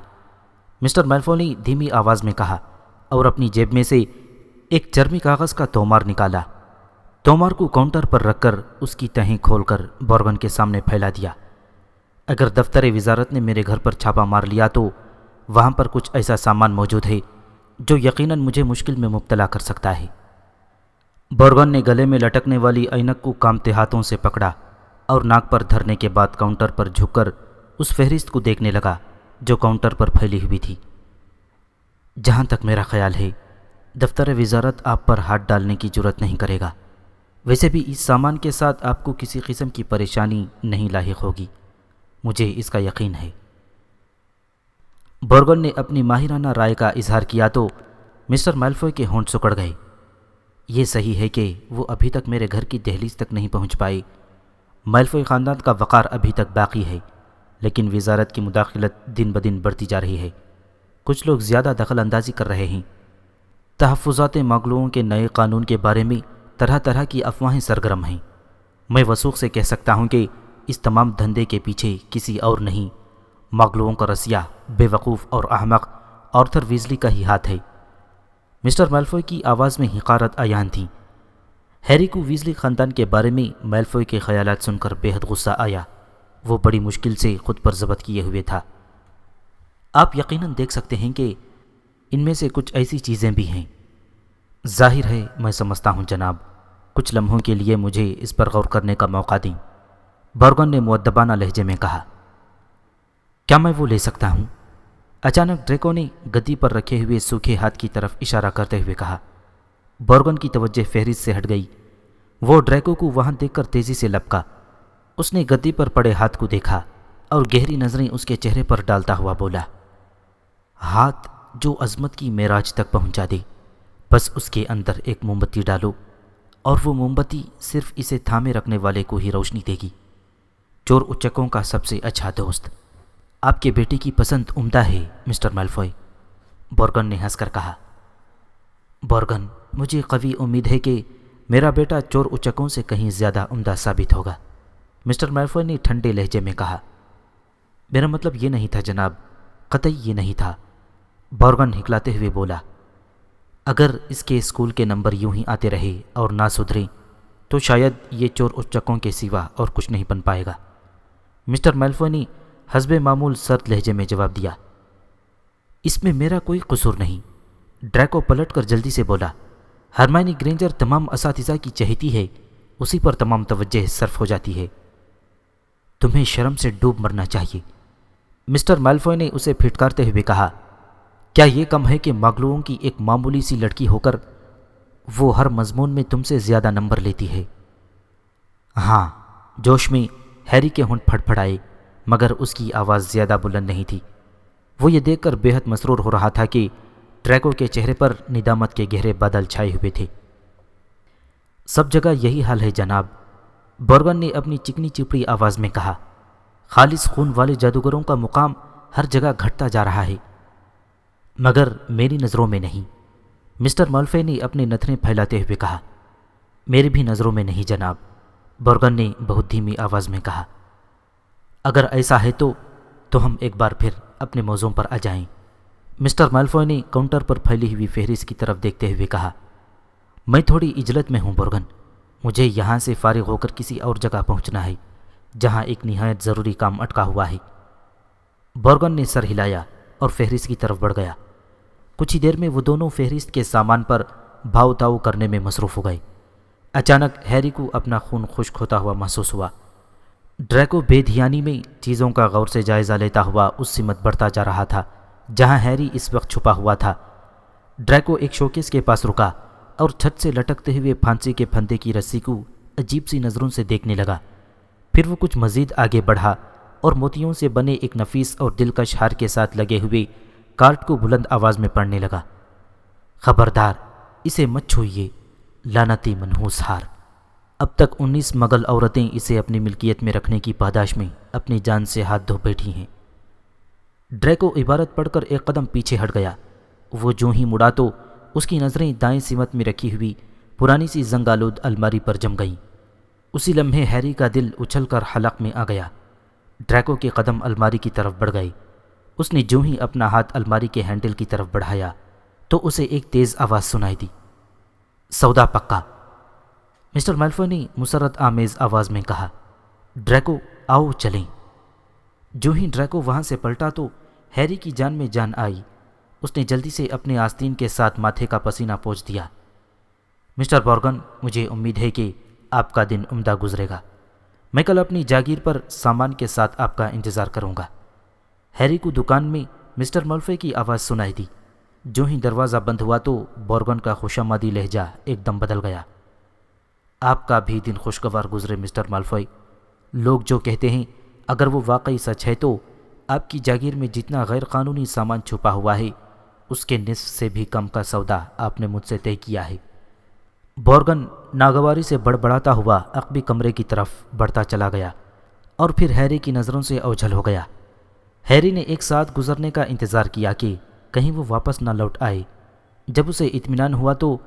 مسٹر میلفوئی نے دھیمی آواز میں کہا اور اپنی جیب میں سے ایک چرمی کاغذ کا تومار نکالا۔ تومار کو کاؤنٹر پر رکھ کر اس کی تہیں کھول کر بورگن کے سامنے پھیلا دیا۔ اگر دفتر وزارت نے میرے گھر پر چھاپا مار لیا تو وہاں پر کچھ ایسا سامان موجود ہے جو یقیناً مجھے مشکل میں مبتلا کر سکتا ہے۔ بورگن نے گلے میں لٹکنے والی اینک کو کامتے ہاتھوں سے پکڑا اور ناک پر دھرنے کے بعد کاؤنٹر پر جھک کر اس فہرست کو دیکھنے لگا جو کاؤنٹر پر پھیلی ہوئی تھی۔ جہاں تک میرا خیال ہے دفتر وزارت آپ پر ہاتھ ڈالنے کی جرات نہیں کرے گا۔ ویسے بھی اس سامان کے ساتھ آپ کو کسی قسم کی پریشانی نہیں لاحق ہوگی، مجھے اس کا یقین ہے۔ بورگن نے اپنی ماہرانہ رائے کا اظہار کیا تو مسٹر میلفوئی کے ہونٹ سکڑ گئے۔ یہ صحیح ہے کہ وہ ابھی تک میرے گھر کی دہلیز تک نہیں پہنچ پائے۔ میلفوئی خاندان کا وقار ابھی تک باقی ہے، لیکن وزارت کی مداخلت دن بدن بڑھتی جا رہی ہے۔ کچھ لوگ زیادہ دخل اندازی کر رہے ہیں۔ تحفظات مغلوؤں کے نئے قانون کے بارے میں طرح طرح کی افواہیں سرگرم ہیں۔ میں وثوق سے کہہ سکتا ہوں کہ اس تمام دھندے کے پیچھے کسی اور نہیں، مغلوؤں کا رسیہ، بے وقوف اور احمق آرتھر ویزلی کا ہی ہاتھ ہے۔ مسٹر میلفوئی کی آواز میں حقارت عیان تھی۔ ہیری کو ویزلی خاندان کے بارے میں میلفوئی کے خیالات سن کر بے حد غصہ آیا۔ وہ بڑی مشکل سے خود پر ضبط کیے ہوئے تھا۔ آپ یقیناً دیکھ سکتے ہیں کہ ان میں سے کچھ ایسی چیزیں بھی ہیں۔ ظاہر ہے میں سمجھتا ہوں جناب، کچھ لمحوں کے لیے مجھے اس پر غور کرنے کا موقع دیں، بورگن نے مؤدبانہ لہجے میں کہا۔ کیا میں وہ لے سکتا ہوں؟ اچانک ڈریکو نے گدی پر رکھے ہوئے سوکھے ہاتھ کی طرف اشارہ کرتے ہوئے کہا۔ بورگن کی توجہ فہرست سے ہٹ گئی۔ وہ ڈریکو کو وہاں دیکھ کر تیزی سے لپکا۔ اس نے گدی پر پڑے ہاتھ کو دیکھا اور گہری نظریں اس کے چہرے پر ڈالتا ہوا بولا، ہاتھ جو عظمت کی معراج تک پہنچا دے، بس اس کے اندر ایک موم بتی ڈالو اور وہ موم بتی صرف اسے تھامے رکھنے والے کو ہی روشنی دے گی۔ چور اچکوں کا سب سے اچھا دوست۔ آپ کے بیٹے کی پسند عمدہ ہے مسٹر میلفوئی، بورگن نے ہنس کر کہا۔ بورگن، مجھے قوی امید ہے کہ میرا بیٹا چور اچکوں سے کہیں زیادہ عمدہ ثابت ہوگا، مسٹر میلفوئی نے ٹھنڈے لہجے میں کہا۔ میرا مطلب یہ نہیں تھا جناب، قطعی یہ نہیں تھا، بورگن ہکلاتے ہوئے بولا۔ اگر اس کے اسکول کے نمبر یوں ہی آتے رہے اور نہ سدھرے تو شاید یہ چور اچکوں کے سوا اور کچھ نہیں بن پائے گا، مسٹر میلفوئی نے حسب معمول سرد لہجے میں جواب دیا۔ اس میں میرا کوئی قصور نہیں، ڈریکو پلٹ کر جلدی سے بولا۔ ہرمائنی گرینجر تمام اساتذہ کی چہیتی ہے، اسی پر تمام توجہ صرف ہو جاتی ہے۔ تمہیں شرم سے ڈوب مرنا چاہیے، مسٹر میلفوئی نے اسے پھٹکارتے ہوئے کہا۔ کیا یہ کم ہے کہ ماگلوؤں کی ایک معمولی سی لڑکی ہو کر وہ ہر مضمون میں تم سے زیادہ نمبر لیتی ہے؟ ہاں، جوش میں ہیری کے ہونٹ پھڑ پھڑائے، مگر اس کی آواز زیادہ بلند نہیں تھی۔ وہ یہ دیکھ کر بے حد مسرور ہو رہا تھا کہ ڈریکو کے چہرے پر ندامت کے گہرے بادل چھائے ہوئے تھے۔ سب جگہ یہی حال ہے جناب، بورگن نے اپنی چکنی چپڑی آواز میں کہا۔ خالص خون والے جادوگروں کا مقام ہر جگہ گھٹتا جا رہا ہے، مگر میری نظروں میں نہیں، مسٹر میلفوئی نے اپنے نتنے پھیلاتے ہوئے کہا۔ میری بھی نظروں میں نہیں جناب، بورگن نے بہت دھیمی آواز میں کہا۔ اگر ایسا ہے تو ہم ایک بار پھر اپنے موضوع پر آ جائیں، مسٹر میلفوئی نے کاؤنٹر پر پھیلی ہوئی فہرست کی طرف دیکھتے ہوئے کہا۔ میں تھوڑی عجلت میں ہوں بورگن، مجھے یہاں سے فارغ ہو کر کسی اور جگہ پہنچنا ہے جہاں ایک نہایت ضروری کام اٹکا ہوا ہے۔ بورگن نے سر ہلایا اور فہرست کی طرف بڑھ گیا۔ کچھ ہی دیر میں وہ دونوں فہرست کے سامان پر بھاؤ تاؤ کرنے میں مصروف ہو گئے۔ اچانک ہیری کو اپنا خون خشک ہوتا ہوا محسوس ہوا۔ ڈریکو بے دھیانی میں چیزوں کا غور سے جائزہ لیتا ہوا اس سمت بڑھتا جا رہا تھا جہاں ہیری اس وقت چھپا ہوا تھا۔ ڈریکو ایک شوکیس کے پاس رکا اور چھت سے لٹکتے ہوئے پھانسی کے پھندے کی رسی کو عجیب سی نظروں سے دیکھنے لگا۔ پھر وہ کچھ مزید آگے بڑھا اور موتیوں سے بنے ایک نفیس اور دلکش ہار کے ساتھ لگے ہوئے کارڈ کو بلند آواز میں پڑھنے لگا۔ خبردار، اسے مت چھوئیے، لعنتی منحوس ہار۔ اب تک 19 مغل عورتیں اسے اپنی ملکیت میں رکھنے کی پاداش میں اپنی جان سے ہاتھ دھو بیٹھی ہیں۔ ڈریکو عبارت پڑھ کر ایک قدم پیچھے ہٹ گیا۔ وہ جو ہی مڑا تو اس کی نظریں دائیں سمت میں رکھی ہوئی پرانی سی زنگ آلود الماری پر جم گئیں۔ اسی لمحے ہیری کا دل اچھل کر حلق میں آ گیا۔ ڈریکو کے قدم الماری کی طرف بڑھ گئے۔ اس نے جو ہی اپنا ہاتھ الماری کے ہینڈل کی طرف بڑھایا تو اسے ایک تیز آواز سنائی دی۔ سودا پکا، مسٹر میلفوئی نے مسرت آمیز آواز میں کہا۔ ڈریکو، آؤ چلیں۔ جو ہی ڈریکو وہاں سے پلٹا تو ہیری کی جان میں جان آئی۔ اس نے جلدی سے اپنے آستین کے ساتھ ماتھے کا پسینہ پوچھ دیا۔ مسٹر بورگن، مجھے امید ہے کہ آپ کا دن عمدہ گزرے گا۔ میں کل اپنی جاگیر پر سامان کے ساتھ آپ کا انتظار کروں گا۔ ہیری کو دکان میں مسٹر میلفوئی کی آواز سنائی دی۔ جو ہی دروازہ بند ہوا تو بورگن کا خوشامدی لہجہ ایک دم بدل گیا۔ آپ کا بھی دن خوشگوار گزرے مسٹر میلفوئی۔ لوگ جو کہتے ہیں اگر وہ واقعی سچ ہے تو آپ کی جاگیر میں جتنا غیر قانونی سامان چھپا ہوا ہے اس کے نصف سے بھی کم کا سودا آپ نے مجھ سے طے کیا ہے۔ بورگن ناگواری سے بڑبڑاتا ہوا عقبی کمرے کی طرف بڑھتا چلا گیا اور پھر ہیری کی نظروں سے اوجھل ہو گیا۔ ہیری نے ایک ساتھ گزرنے کا انتظار کیا کہ کہیں وہ واپس نہ لوٹ آئے۔ جب اسے اطمینان ہوا تو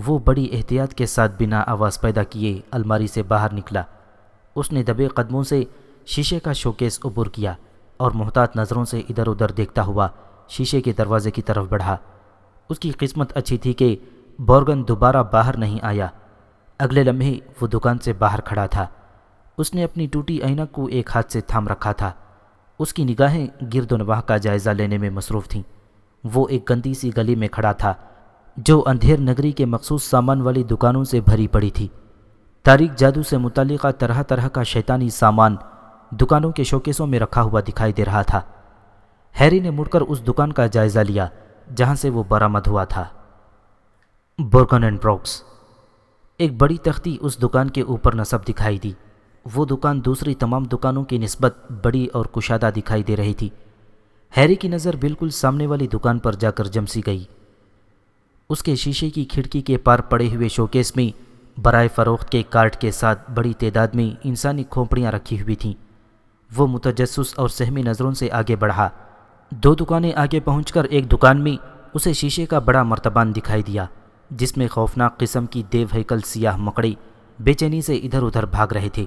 وہ بڑی احتیاط کے ساتھ بنا آواز پیدا کیے الماری سے باہر نکلا۔ اس نے دبے قدموں سے شیشے کا شوکیس عبور کیا اور محتاط نظروں سے ادھر ادھر دیکھتا ہوا شیشے کے دروازے کی طرف بڑھا۔ اس کی قسمت اچھی تھی کہ بورگن دوبارہ باہر نہیں آیا۔ اگلے لمحے وہ دکان سے باہر کھڑا تھا۔ اس نے اپنی ٹوٹی اینک کو ایک ہاتھ سے تھام رکھا تھا۔ اس کی نگاہیں گرد و نواح کا جائزہ لینے میں مصروف تھیں۔ وہ ایک گندی سی گلی میں کھڑا تھا جو اندھیر نگری کے مخصوص سامان والی دکانوں سے بھری پڑی تھی۔ تاریک جادو سے متعلقہ طرح طرح کا شیطانی سامان دکانوں کے شوکیسوں میں رکھا ہوا دکھائی دے رہا تھا۔ ہیری نے مڑ کر اس دکان کا جائزہ لیا جہاں سے وہ برآمد ہوا تھا۔ بورگن اینڈ بروکس۔ ایک بڑی تختی اس دکان کے اوپر نصب دکھائی دی۔ وہ دکان دوسری تمام دکانوں کی نسبت بڑی اور کشادہ دکھائی دے رہی تھی۔ ہیری کی نظر بالکل سامنے والی دکان پر جا کر جم سی گئی۔ اس کے شیشے کی کھڑکی کے پار پڑے ہوئے شوکیس میں برائے فروخت کے کارٹ کے ساتھ بڑی تعداد میں انسانی کھوپڑیاں رکھی ہوئی تھیں۔ وہ متجسس اور سہمی نظروں سے آگے بڑھا۔ 2 دکانیں آگے پہنچ کر ایک دکان میں اسے شیشے کا بڑا مرتبان دکھائی دیا، جس میں خوفناک قسم کی دیو ہیکل سیاہ مکڑی بے چینی سے ادھر ادھر بھاگ رہے تھے۔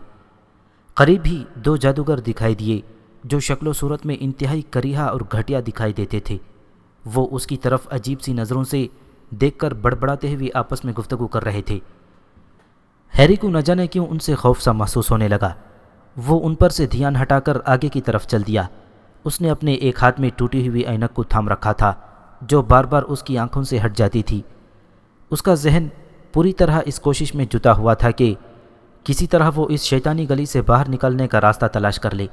قریب ہی 2 جادوگر دکھائی دیے جو شکل و صورت میں انتہائی کریہا اور گھٹیا دکھائی دیتے تھے۔ وہ اس کی طرف عجیب سی نظروں سے دیکھ کر بڑبڑاتے ہوئے آپس میں گفتگو کر رہے تھے۔ ہیری کو نہ جانے کیوں ان سے خوف سا محسوس ہونے لگا۔ وہ ان پر سے دھیان ہٹا کر آگے کی طرف چل دیا۔ اس نے اپنے ایک ہاتھ میں ٹوٹی ہوئی اینک کو تھام رکھا تھا جو بار بار اس کی آنکھوں سے ہٹ جاتی تھی۔ اس کا ذہن پوری طرح اس کوشش میں جتا ہوا تھا کہ کسی طرح وہ اس شیطانی گلی سے باہر نکلنے کا راستہ تلاش کر لے۔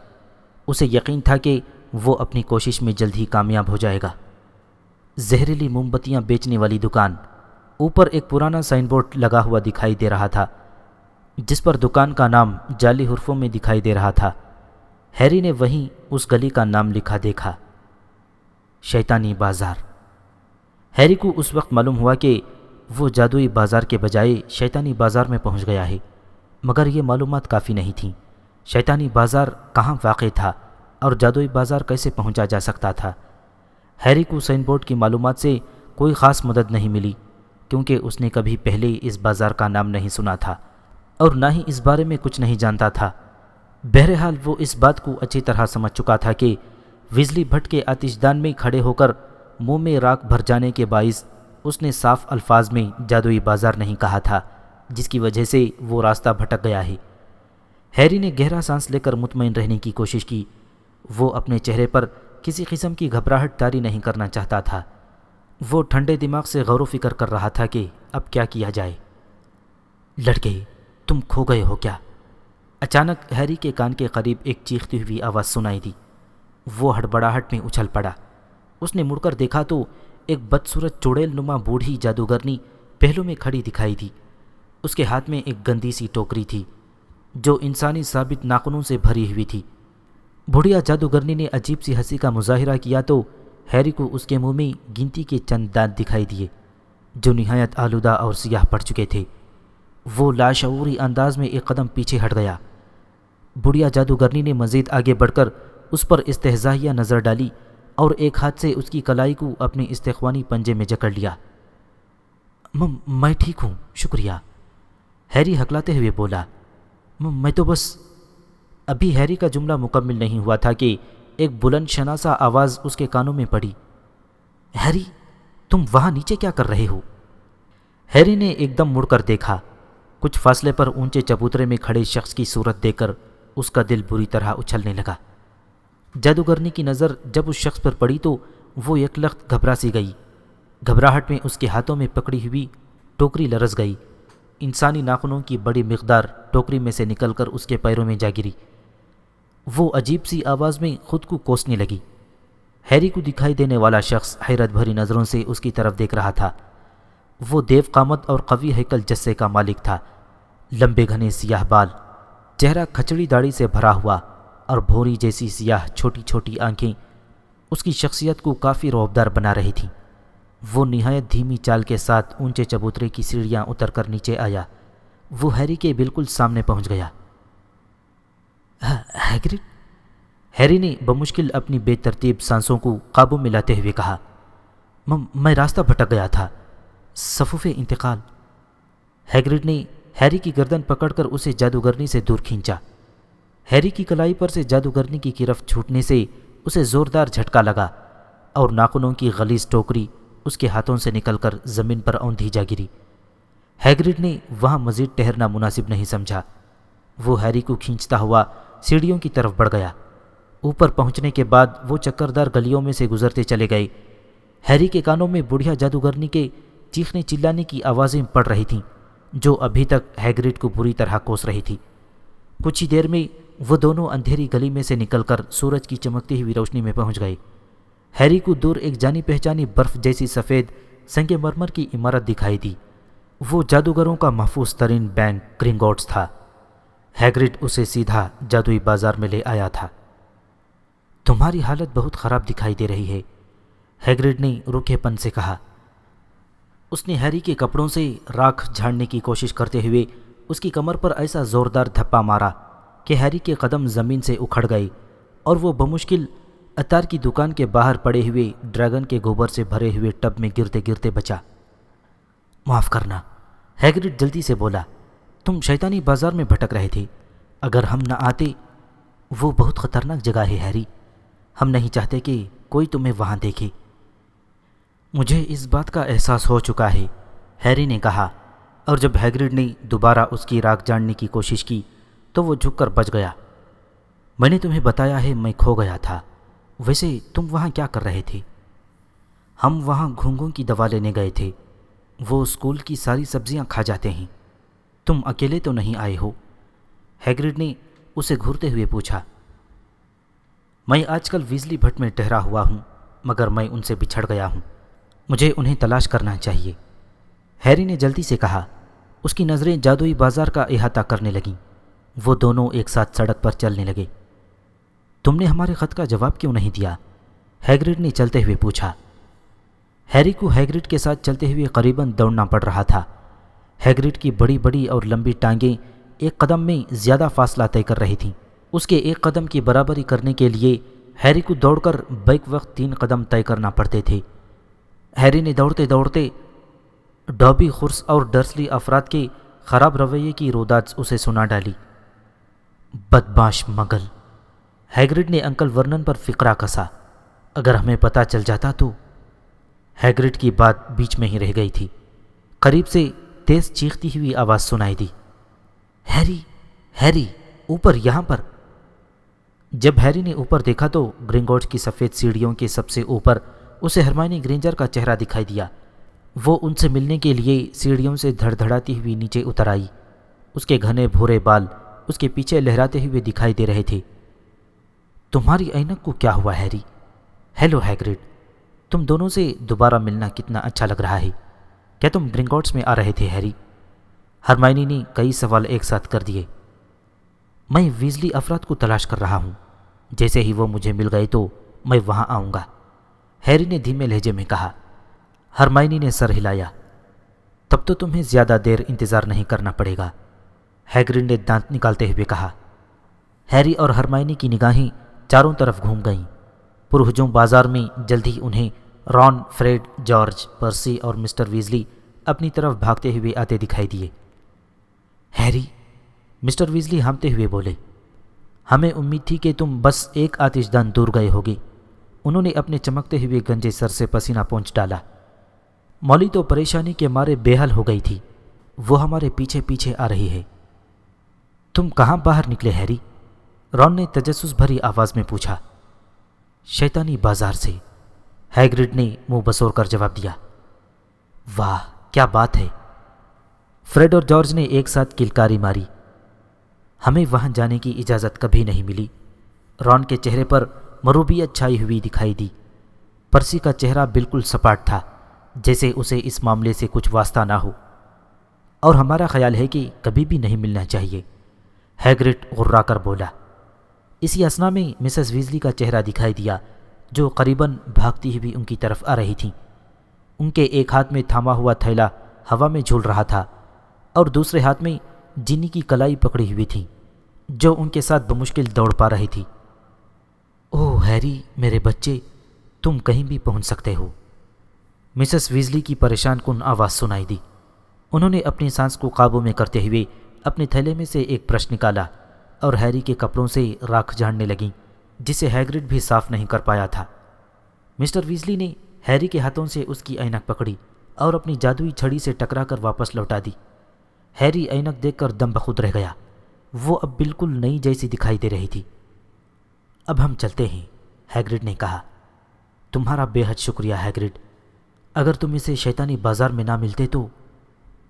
اسے یقین تھا کہ وہ اپنی کوشش میں جلد ہی کامیاب ہو جائے گا۔ زہریلی موم بتیاں بیچنے والی دکان۔ اوپر ایک پرانا سائن بورڈ لگا ہوا دکھائی دے رہا تھا جس پر دکان کا نام جعلی حرفوں میں دکھائی دے رہا تھا۔ ہیری نے وہیں اس گلی کا نام لکھا دیکھا، شیطانی بازار۔ ہیری کو اس وقت معلوم ہوا کہ وہ جادوئی بازار کے بجائے شیطانی بازار میں پہنچ گیا ہے، مگر یہ معلومات کافی نہیں تھیں۔ شیطانی بازار کہاں واقع تھا اور جادوئی بازار کیسے پہنچا جا سکتا تھا؟ ہیری کو سائن بورڈ کی معلومات سے کوئی خاص مدد نہیں ملی، کیونکہ اس نے کبھی پہلے اس بازار کا نام نہیں سنا تھا اور نہ ہی اس بارے میں کچھ نہیں جانتا تھا۔ بہرحال وہ اس بات کو اچھی طرح سمجھ چکا تھا کہ ویزلی بھٹ کے آتش دان میں کھڑے ہو کر منہ میں راکھ بھر جانے کے باعث اس نے صاف الفاظ میں جادوئی بازار نہیں کہا تھا، جس کی وجہ سے وہ راستہ بھٹک گیا ہے۔ ہیری نے گہرا سانس لے کر مطمئن رہنے کی کوشش کی۔ وہ اپنے چہرے پر کسی قسم کی گھبراہٹ طاری نہیں کرنا چاہتا تھا۔ وہ ٹھنڈے دماغ سے غور و فکر کر رہا تھا کہ اب کیا کیا جائے۔ لڑکے، تم کھو گئے ہو کیا؟ اچانک ہیری کے کان کے قریب ایک چیختی ہوئی آواز سنائی دی۔ وہ ہڑبڑاہٹ میں اچھل پڑا۔ اس نے مڑ کر دیکھا تو ایک بدصورت چڑیل نما بوڑھی جادوگرنی پہلو میں کھڑی دکھائی دی۔ اس کے ہاتھ میں ایک گندی سی ٹوکری تھی جو انسانی ثابت ناخنوں سے بھری ہوئی تھی۔ بڑھیا جادوگرنی نے عجیب سی ہنسی کا مظاہرہ کیا تو ہیری کو اس کے منہ میں گنتی کے چند دانت دکھائی دیے جو نہایت آلودہ اور سیاہ پڑ چکے تھے۔ وہ لاشعوری انداز میں ایک قدم پیچھے ہٹ گیا۔ بڑھیا جادوگرنی نے مزید آگے بڑھ کر اس پر استہزائیہ نظر ڈالی اور ایک ہاتھ سے اس کی کلائی کو اپنے استخوانی پنجے میں جکڑ لیا۔ میں ٹھیک ہوں، شکریہ، ہیری ہکلاتے ہوئے بولا۔ میں تو بس… ابھی ہیری کا جملہ مکمل نہیں ہوا تھا کہ ایک بلند شناسا آواز اس کے کانوں میں پڑی۔ ہیری، تم وہاں نیچے کیا کر رہے ہو؟ ہیری نے ایک دم مڑ کر دیکھا۔ کچھ فاصلے پر اونچے چبوترے میں کھڑے شخص کی صورت دیکھ کر اس کا دل بری طرح اچھلنے لگا۔ جادوگرنی کی نظر جب اس شخص پر پڑی تو وہ یک لخت گھبرا سی گئی۔ گھبراہٹ میں اس کے ہاتھوں میں پکڑی ہوئی ٹوکری لرز گئی۔ انسانی ناخنوں کی بڑی مقدار ٹوکری میں سے نکل کر اس کے پیروں میں جا گری۔ وہ عجیب سی آواز میں خود کو کوسنے لگی۔ ہیری کو دکھائی دینے والا شخص حیرت بھری نظروں سے اس کی طرف دیکھ رہا تھا۔ وہ دیو قامت اور قوی ہیکل جثے کا مالک تھا۔ لمبے گھنے سیاہ بال، چہرہ کھچڑی داڑھی سے بھرا ہوا اور بھوری جیسی سیاہ چھوٹی چھوٹی آنکھیں اس کی شخصیت کو کافی رعبدار بنا رہی تھیں۔ وہ نہایت دھیمی چال کے ساتھ اونچے چبوترے کی سیڑھیاں اتر کر نیچے آیا۔ وہ ہیری کے بالکل سامنے پہنچ گیا۔ ہیگرڈ؟ ہیری نے بمشکل اپنی بے ترتیب سانسوں کو قابو میں لاتے ہوئے کہا۔ میں راستہ بھٹک گیا تھا، صفوف انتقال۔ ہیگرڈ نے ہیری کی گردن پکڑ کر اسے جادوگرنی سے دور کھینچا۔ ہیری کی کلائی پر سے جادوگرنی کی گرفت چھوٹنے سے اسے زوردار جھٹکا لگا اور ناخنوں کی غلیظ ٹوکری اس کے ہاتھوں سے نکل کر زمین پر اوندھی جا گری۔ ہیگرڈ نے وہاں مزید ٹھہرنا مناسب نہیں سمجھا۔ وہ ہیری کو کھینچتا ہوا سیڑھیوں کی طرف بڑھ گیا۔ اوپر پہنچنے کے بعد وہ چکردار گلیوں میں سے گزرتے چلے گئے۔ ہیری کے کانوں میں بڑھیا جادوگرنی کے چیخنے چلانے کی آوازیں پڑ رہی تھیں جو ابھی تک ہیگرڈ کو بری طرح کوس رہی تھی۔ کچھ ہی دیر میں وہ دونوں اندھیری گلی میں سے نکل کر سورج کی چمکتی ہوئی روشنی میں پہنچ گئے۔ ہیری کو دور ایک جانی پہچانی برف جیسی سفید سنگ مرمر کی عمارت دکھائی دی۔ وہ جادوگروں کا محفوظ ترین بینک گرنگوٹس تھا۔ ہیگرڈ اسے سیدھا جادوئی بازار میں لے آیا تھا۔ تمہاری حالت بہت خراب دکھائی دے رہی ہے، ہیگرڈ نے روکھے پن سے کہا۔ اس نے ہیری کے کپڑوں سے راکھ جھاڑنے کی کوشش کرتے ہوئے اس کی کمر پر ایسا زوردار دھپا مارا کہ ہیری کے قدم زمین سے اکھڑ گئے اور وہ بمشکل عطار کی دکان کے باہر پڑے ہوئے ڈریگن کے گوبر سے بھرے ہوئے ٹب میں گرتے گرتے بچا۔ معاف کرنا، ہیگرڈ جلدی سے بولا، تم شیطانی بازار میں بھٹک رہے تھے، اگر ہم نہ آتے۔ وہ بہت خطرناک جگہ ہے ہیری، ہم نہیں چاہتے کہ کوئی تمہیں وہاں دیکھے۔ مجھے اس بات کا احساس ہو چکا ہے، ہیری نے کہا، اور جب ہیگرڈ نے دوبارہ اس کی راگ جاننے کی کوشش کی تو وہ جھک کر بچ گیا۔ میں نے تمہیں بتایا ہے میں کھو گیا تھا، ویسے تم وہاں کیا کر رہے تھے؟ ہم وہاں گھونگھوں کی دوا لینے گئے تھے، وہ اسکول کی ساری سبزیاں کھا جاتے ہیں۔ تم اکیلے تو نہیں آئے ہو؟ ہیگرڈ نے اسے گھورتے ہوئے پوچھا۔ میں آج کل ویزلی بھٹ میں ٹھہرا ہوا ہوں، مگر میں ان سے بچھڑ گیا ہوں، مجھے انہیں تلاش کرنا چاہیے، ہیری نے جلدی سے کہا۔ اس کی نظریں جادوئی بازار کا احاطہ کرنے لگیں، وہ دونوں ایک ساتھ سڑک پر چلنے لگے۔ تم نے ہمارے خط کا جواب کیوں نہیں دیا؟ ہیگرڈ نے چلتے ہوئے پوچھا۔ ہیری کو ہیگرڈ کے ساتھ چلتے ہوئے قریباً دوڑنا پڑ رہا تھا۔ ہیگرڈ کی بڑی بڑی اور لمبی ٹانگیں ایک قدم میں زیادہ فاصلہ طے کر رہی تھیں۔ اس کے ایک قدم کی برابری کرنے کے لیے ہیری کو دوڑ کر بیک وقت 3 قدم طے کرنا پڑتے تھے۔ ہیری نے دوڑتے دوڑتے ڈابی خرس اور ڈرسلی افراد کے خراب رویے کی روداد اسے سنا ڈالی۔ بدمعاش مگل، ہیگرڈ نے انکل ورنن پر فقرہ کسا، اگر ہمیں پتہ چل جاتا تو۔ ہیگرڈ کی بات بیچ میں ہی رہ گئی تھی۔ قریب سے تیز چیختی ہوئی آواز سنائی دی، ہیری، ہیری، اوپر، یہاں پر۔ جب ہیری نے اوپر دیکھا تو گرنگوٹس کی سفید سیڑھیوں کے سب سے اوپر اسے ہرمائنی گرینجر کا چہرہ دکھائی دیا۔ وہ ان سے ملنے کے لیے سیڑھیوں سے دھڑ دھڑاتی ہوئی نیچے اتر آئی۔ اس کے گھنے بھورے بال اس کے پیچھے لہراتے ہوئے دکھائی دے رہے تھے۔ تمہاری اینک کو کیا ہوا ہیری؟ ہیلو ہیگرڈ، تم دونوں سے دوبارہ ملنا کتنا اچھا لگ رہا ہے۔ کیا تم گرنگوٹس میں آ رہے تھے ہیری؟ ہرمائنی نے کئی سوال ایک ساتھ کر دیے۔ میں ویزلی افراد کو تلاش کر رہا ہوں، جیسے ہی وہ مجھے مل گئے تو میں وہاں آؤں گا، ہیری نے دھیمے لہجے میں کہا۔ ہرمائنی نے سر ہلایا۔ تب تو تمہیں زیادہ دیر انتظار نہیں کرنا پڑے گا، ہیگرڈ نے دانت نکالتے ہوئے کہا۔ ہیری اور ہرمائنی کی نگاہیں چاروں طرف گھوم گئیں۔ پرہجوم بازار میں جلد ہی انہیں رون، فریڈ، جارج، پرسی اور مسٹر ویزلی اپنی طرف بھاگتے ہوئے آتے دکھائی دیے۔ ہیری، مسٹر ویزلی ہانپتے ہوئے بولے، ہمیں امید تھی کہ تم بس ایک آتش دان دور گئے ہوگے۔ انہوں نے اپنے چمکتے ہوئے گنجے سر سے پسینہ پونچھ ڈالا۔ مولی تو پریشانی کے مارے بے حال ہو گئی تھی، وہ ہمارے پیچھے پیچھے آ رہی ہے۔ تم کہاں باہر نکلے ہیری؟ رون نے تجسس بھری آواز میں پوچھا۔ شیطانی بازار سے، ہیگرڈ نے منہ بسور کر جواب دیا۔ واہ، کیا بات ہے! فریڈ اور جارج نے ایک ساتھ کلکاری ماری۔ ہمیں وہاں جانے کی اجازت کبھی نہیں ملی۔ رون کے چہرے پر مروبیت چھائی ہوئی دکھائی دی۔ پرسی کا چہرہ بالکل سپاٹ تھا، جیسے اسے اس معاملے سے کچھ واسطہ نہ ہو۔ اور ہمارا خیال ہے کہ کبھی بھی نہیں ملنا چاہیے، ہیگرڈ غرا کر بولا۔ اسی اثنا میں مسز ویزلی کا چہرہ دکھائی دیا، جو قریباً بھاگتی ہوئی ان کی طرف آ رہی تھیں۔ ان کے ایک ہاتھ میں تھاما ہوا تھیلا ہوا میں جھول رہا تھا اور دوسرے ہاتھ میں جینی کی کلائی پکڑی ہوئی تھی، جو ان کے ساتھ بمشکل دوڑ پا رہی تھی۔ اوہ ہیری، میرے بچے، تم کہیں بھی پہنچ سکتے ہو، مسز ویزلی کی پریشان کن آواز سنائی دی۔ انہوں نے اپنی سانس کو قابو میں کرتے ہوئے اپنے تھیلے میں سے ایک برش نکالا اور ہیری کے کپڑوں سے راکھ جھاڑنے لگیں، جسے ہیگرڈ بھی صاف نہیں کر پایا تھا۔ مسٹر ویزلی نے ہیری کے ہاتھوں سے اس کی اینک پکڑی اور اپنی جادوئی چھڑی سے ٹکرا کر واپس لوٹا دی۔ ہیری اینک دیکھ کر دم بخود رہ گیا، وہ اب بالکل نئی جیسی دکھائی دے رہی تھی۔ اب ہم چلتے ہیں، ہیگرڈ نے کہا۔ تمہارا بے حد شکریہ ہیگرڈ، اگر تم اسے شیطانی بازار میں نہ ملتے تو،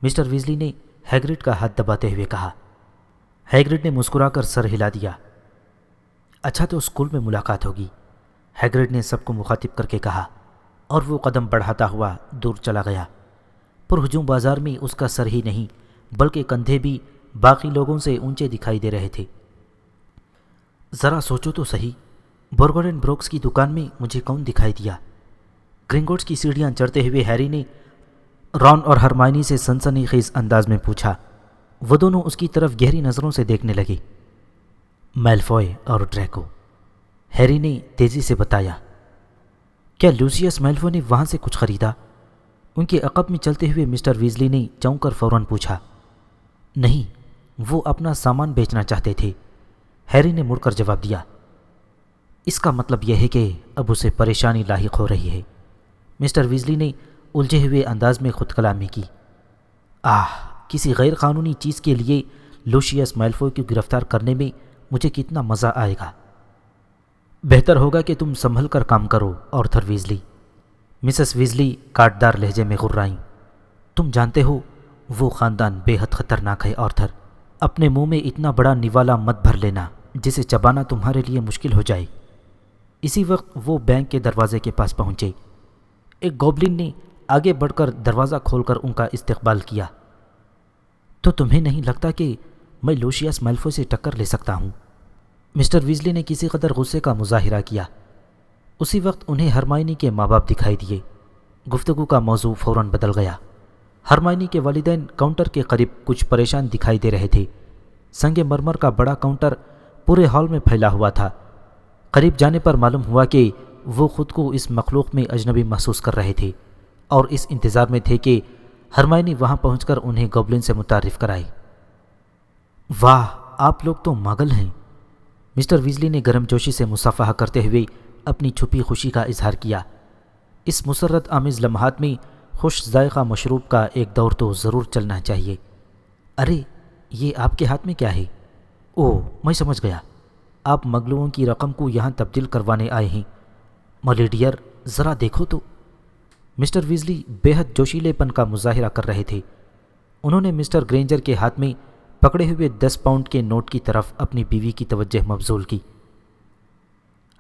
مسٹر ویزلی نے ہیگرڈ کا ہاتھ دباتے ہوئے کہا۔ ہیگرڈ نے مسکرا کر سر ہلا دیا۔ اچھا تو اسکول میں ملاقات ہوگی، ہیگرڈ نے سب کو مخاطب کر کے کہا، اور وہ قدم بڑھاتا ہوا دور چلا گیا۔ پرہجوم بازار میں اس کا سر ہی نہیں بلکہ کندھے بھی باقی لوگوں سے اونچے دکھائی دے رہے تھے۔ ذرا سوچو تو صحیح، بورگن اینڈ بروکس کی دکان میں مجھے کون دکھائی دیا؟ گرنگوٹس کی سیڑھیاں چڑھتے ہوئے ہیری نے رون اور ہرمائنی سے سنسنی خیز انداز میں پوچھا۔ وہ دونوں اس کی طرف گہری نظروں سے دیکھنے لگے۔ میلفوئے اور ڈریکو، ہیری نے تیزی سے بتایا۔ کیا لوسیس میلفوئی نے وہاں سے کچھ خریدا؟ ان کے عقب میں چلتے ہوئے مسٹر ویزلی نے چونک کر فوراً پوچھا۔ نہیں، وہ اپنا سامان بیچنا چاہتے تھے، ہیری نے مڑ کر جواب دیا۔ اس کا مطلب یہ ہے کہ اب اسے پریشانی لاحق ہو رہی ہے، مسٹر ویزلی نے الجھے ہوئے انداز میں خود کلامی کی۔ کسی غیر قانونی چیز کے لیے لوسیس میلفوئی کو گرفتار کرنے میں مجھے کتنا مزہ آئے گا۔ بہتر ہوگا کہ تم سنبھل کر کام کرو آرتھر ویزلی، مسز ویزلی کاٹدار لہجے میں غرائیں۔ تم جانتے ہو وہ خاندان بے حد خطرناک ہے آرتھر، اپنے منہ میں اتنا بڑا نوالا مت بھر لینا جسے چبانا تمہارے لیے مشکل ہو جائے۔ اسی وقت وہ بینک کے دروازے کے پاس پہنچے۔ ایک گوبلن نے آگے بڑھ کر دروازہ کھول کر ان کا استقبال کیا۔ تو تمہیں نہیں لگتا کہ میں لوسیس میلفوئی سے ٹکر لے سکتا ہوں؟ مسٹر ویزلی نے کسی قدر غصے کا مظاہرہ کیا۔ اسی وقت انہیں ہرمائنی کے ماں باپ دکھائی دیے۔ گفتگو کا موضوع فوراً بدل گیا۔ ہرمائنی کے والدین کاؤنٹر کے قریب کچھ پریشان دکھائی دے رہے تھے۔ سنگ مرمر کا بڑا کاؤنٹر پورے ہال میں پھیلا ہوا تھا۔ قریب جانے پر معلوم ہوا کہ وہ خود کو اس مخلوق میں اجنبی محسوس کر رہے تھے اور اس انتظار میں تھے کہ ہرمائنی وہاں پہنچ کر انہیں گوبلن سے متعارف کرائے۔ واہ، آپ لوگ تو ماگل ہیں، مسٹر ویزلی نے گرم جوشی سے مصافحہ کرتے ہوئے اپنی چھپی خوشی کا اظہار کیا۔ اس مسرت آمیز لمحات میں خوش ذائقہ مشروب کا ایک دور تو ضرور چلنا چاہیے۔ ارے، یہ آپ کے ہاتھ میں کیا ہے؟ اوہ، میں سمجھ گیا، آپ مغلوؤں کی رقم کو یہاں تبدیل کروانے آئے ہیں۔ مالی ڈیئر، ذرا دیکھو تو۔ مسٹر ویزلی بے حد جوشیلے پن کا مظاہرہ کر رہے تھے۔ انہوں نے مسٹر گرینجر کے ہاتھ میں پکڑے ہوئے 10 پاؤنڈ کے نوٹ کی طرف اپنی بیوی کی توجہ مبذول کی۔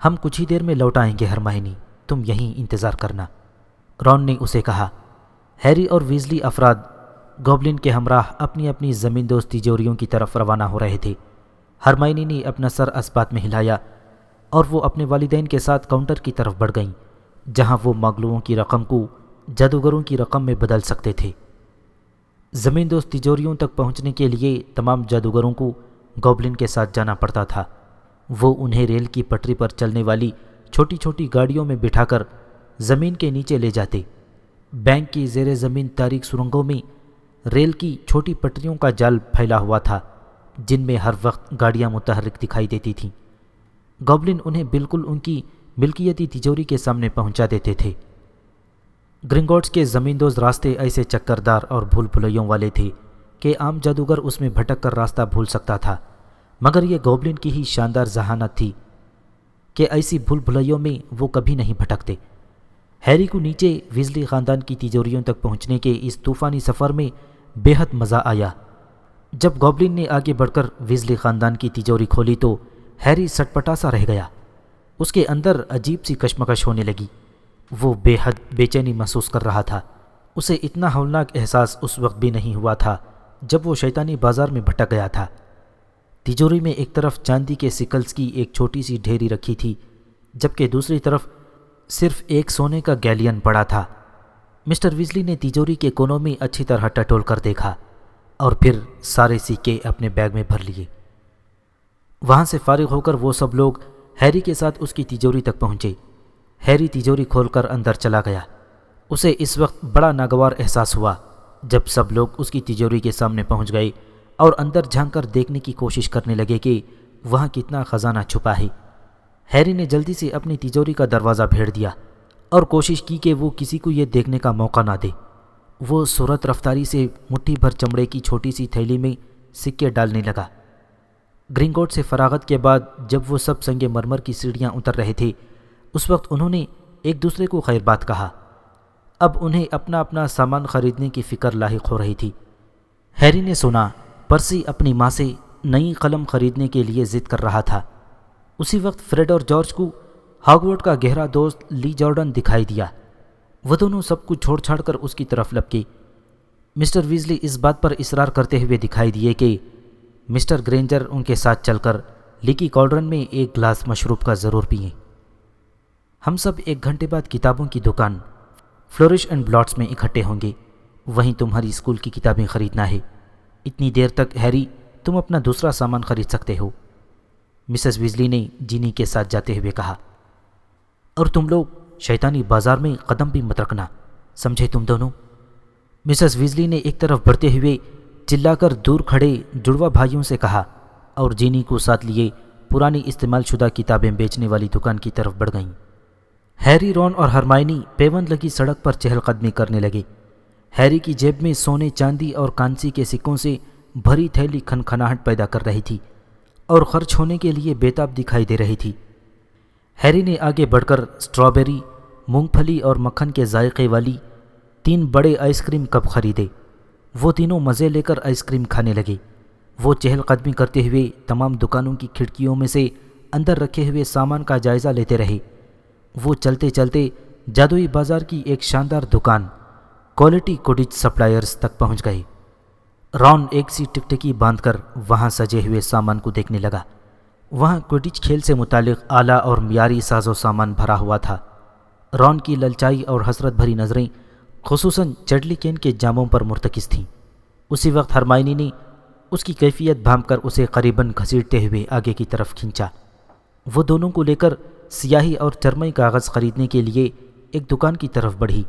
ہم کچھ ہی دیر میں لوٹ آئیں گے ہرمائنی، تم یہیں انتظار کرنا، رون نے اسے کہا۔ ہیری اور ویزلی افراد گوبلن کے ہمراہ اپنی اپنی زمین دوز تجوریوں کی طرف روانہ ہو رہے تھے۔ ہرمائنی نے اپنا سر اسبات میں ہلایا اور وہ اپنے والدین کے ساتھ کاؤنٹر کی طرف بڑھ گئیں، جہاں وہ مغلوؤں کی رقم کو جادوگروں کی رقم میں بدل سکتے تھے۔ زمین دوز تجوریوں تک پہنچنے کے لیے تمام جادوگروں کو گوبلن کے ساتھ جانا پڑتا تھا۔ وہ انہیں ریل کی پٹری پر چلنے والی چھوٹی چھوٹی گاڑیوں میں بٹھا کر زمین کے نیچے لے جاتے۔ بینک کی زیر زمین تاریک سرنگوں میں ریل کی چھوٹی پٹریوں کا جال پھیلا ہوا تھا، جن میں ہر وقت گاڑیاں متحرک دکھائی دیتی تھیں۔ گوبلن انہیں بالکل ان کی ملکیتی تجوری کے سامنے پہنچا دیتے تھے۔ گرنگوٹس کے زمین دوز راستے ایسے چکردار اور بھول بھلیوں والے تھے کہ عام جادوگر اس میں بھٹک کر راستہ بھول سکتا تھا، مگر یہ گوبلن کی ہی شاندار ذہانت تھی کہ ایسی بھول بھلیوں میں وہ کبھی نہیں بھٹکتے۔ ہیری کو نیچے ویزلی خاندان کی تجوریوں تک پہنچنے کے اس طوفانی سفر میں بے حد مزہ آیا۔ جب گوبلن نے آگے بڑھ کر ویزلی خاندان کی تجوری کھولی تو ہیری سٹپٹا سا رہ گیا۔ اس کے اندر عجیب سی کشمکش ہونے لگی۔ وہ بے حد بے چینی محسوس کر رہا تھا۔ اسے اتنا ہولناک احساس اس وقت بھی نہیں ہوا تھا جب وہ شیطانی بازار میں بھٹک گیا تھا۔ تجوری میں ایک طرف چاندی کے سکلز کی ایک چھوٹی سی ڈھیری رکھی تھی، جبکہ دوسری طرف صرف ایک سونے کا گیلین پڑا تھا۔ مسٹر ویزلی نے تجوری کے کونوں میں اچھی طرح ٹٹول کر دیکھا اور پھر سارے سکے اپنے بیگ میں بھر لیے۔ وہاں سے فارغ ہو کر وہ سب لوگ ہیری کے ساتھ اس کی تجوری تک پہنچے۔ ہیری تجوری کھول کر اندر چلا گیا۔ اسے اس وقت بڑا ناگوار احساس ہوا جب سب لوگ اس کی تجوری کے سامنے پہنچ گئے اور اندر جھانک کر دیکھنے کی کوشش کرنے لگے کہ وہاں کتنا خزانہ چھپا ہے۔ ہیری نے جلدی سے اپنی تجوری کا دروازہ بھیڑ دیا اور کوشش کی کہ وہ کسی کو یہ دیکھنے کا موقع نہ دے۔ وہ سرعت رفتاری سے مٹھی بھر چمڑے کی چھوٹی سی تھیلی میں سکے ڈالنے لگا۔ گرنگوٹ سے فراغت کے بعد جب وہ سب سنگ مرمر کی سیڑھیاں اتر رہے تھے، اس وقت انہوں نے ایک دوسرے کو خیر بات کہا۔ اب انہیں اپنا اپنا سامان خریدنے کی فکر لاحق ہو رہی تھی۔ ہیری نے سنا پرسی اپنی ماں سے نئی قلم خریدنے کے لیے ضد کر رہا تھا۔ اسی وقت فریڈ اور جارج کو ہاگورٹ کا گہرا دوست لی جارڈن دکھائی دیا۔ وہ دونوں سب کچھ چھوڑ چھاڑ کر اس کی طرف لپکے۔ مسٹر ویزلی اس بات پر اصرار کرتے ہوئے دکھائی دیے کہ مسٹر گرینجر ان کے ساتھ چل کر لیکی کالڈرن میں ایک گلاس مشروب کا ضرور پئیں۔ ہم سب 1 گھنٹے بعد کتابوں کی دکان فلورش اینڈ بلاٹس میں اکٹھے ہوں گے، وہیں تمہاری اسکول کی کتابیں خریدنا ہے۔ اتنی دیر تک ہیری تم اپنا دوسرا سامان خرید سکتے ہو۔ مسز ویزلی نے جینی کے ساتھ جاتے ہوئے کہا، اور تم لوگ شیطانی بازار میں قدم بھی مت رکھنا، سمجھے تم دونوں؟ مسز ویزلی نے ایک طرف بڑھتے ہوئے چلا کر دور کھڑے جڑواں بھائیوں سے کہا اور جینی کو ساتھ لیے پرانی استعمال شدہ کتابیں بیچنے والی دکان کی طرف بڑھ گئیں۔ ہیری، رون اور ہرمائنی پیوند لگی سڑک پر چہل قدمی کرنے لگے۔ ہیری کی جیب میں سونے، چاندی اور کانسی کے سکوں سے بھری تھیلی کھنکھناہٹ پیدا کر رہی تھی اور خرچ ہونے کے لیے بےتاب دکھائی دے رہی تھی۔ ہیری نے آگے بڑھ کر اسٹرابیری، مونگ پھلی اور مکھن کے ذائقے والی 3 بڑے آئس کریم کپ خریدے۔ وہ تینوں مزے لے کر آئس کریم کھانے لگے۔ وہ چہل قدمی کرتے ہوئے تمام دکانوں کی کھڑکیوں میں سے اندر رکھے ہوئے سامان کا جائزہ لیتے رہے۔ وہ چلتے چلتے جادوئی بازار کی ایک شاندار دکان کوالٹی کوڈج سپلائرز تک پہنچ گئے۔ رون ایک سی ٹکٹکی باندھ کر وہاں سجے ہوئے سامان کو دیکھنے لگا۔ وہاں کوڈج کھیل سے متعلق اعلیٰ اور معیاری ساز و سامان بھرا ہوا تھا۔ رون کی للچائی اور حسرت بھری نظریں خصوصاً چڈلی کین کے جاموں پر مرتکز تھیں۔ اسی وقت ہرمائنی نے اس کی کیفیت بھانپ کر اسے قریباً گھسیٹتے ہوئے آگے کی طرف کھینچا۔ وہ دونوں کو لے کر سیاہی اور چرمئی کاغذ خریدنے کے لیے ایک دکان کی طرف بڑھی۔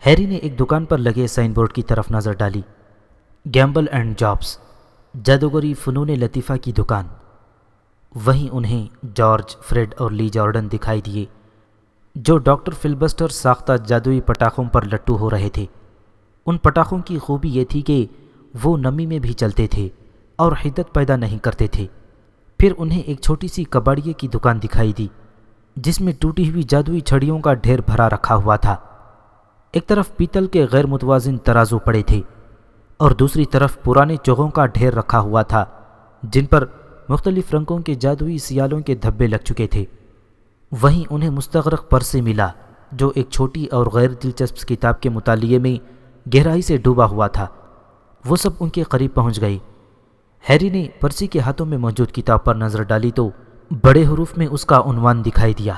ہیری نے ایک دکان پر لگے سائن بورڈ کی طرف نظر ڈالی، گیمبل اینڈ جابس، جادوگری فنون لطیفہ کی دکان۔ وہیں انہیں جارج، فریڈ اور لی جارڈن دکھائی دیے، جو ڈاکٹر فلبسٹر ساختہ جادوئی پٹاخوں پر لٹو ہو رہے تھے۔ ان پٹاخوں کی خوبی یہ تھی کہ وہ نمی میں بھی چلتے تھے اور حدت پیدا نہیں کرتے تھے۔ پھر انہیں ایک چھوٹی سی کباڑیے کی دکان دکھائی دی، جس میں ٹوٹی ہوئی جادوئی چھڑیوں کا ڈھیر بھرا رکھا ہوا تھا۔ ایک طرف پیتل کے غیر متوازن ترازو پڑے تھے اور دوسری طرف پرانے چوغوں کا ڈھیر رکھا ہوا تھا، جن پر مختلف رنگوں کے جادوئی سیالوں کے دھبے لگ چکے تھے۔ وہیں انہیں مستغرق پرسے ملا، جو ایک چھوٹی اور غیر دلچسپ کتاب کے مطالعے میں گہرائی سے ڈوبا ہوا تھا۔ وہ سب ان کے قریب پہنچ گئے۔ ہیری نے پرسی کے ہاتھوں میں موجود کتاب پر نظر ڈالی تو بڑے حروف میں اس کا عنوان دکھائی دیا،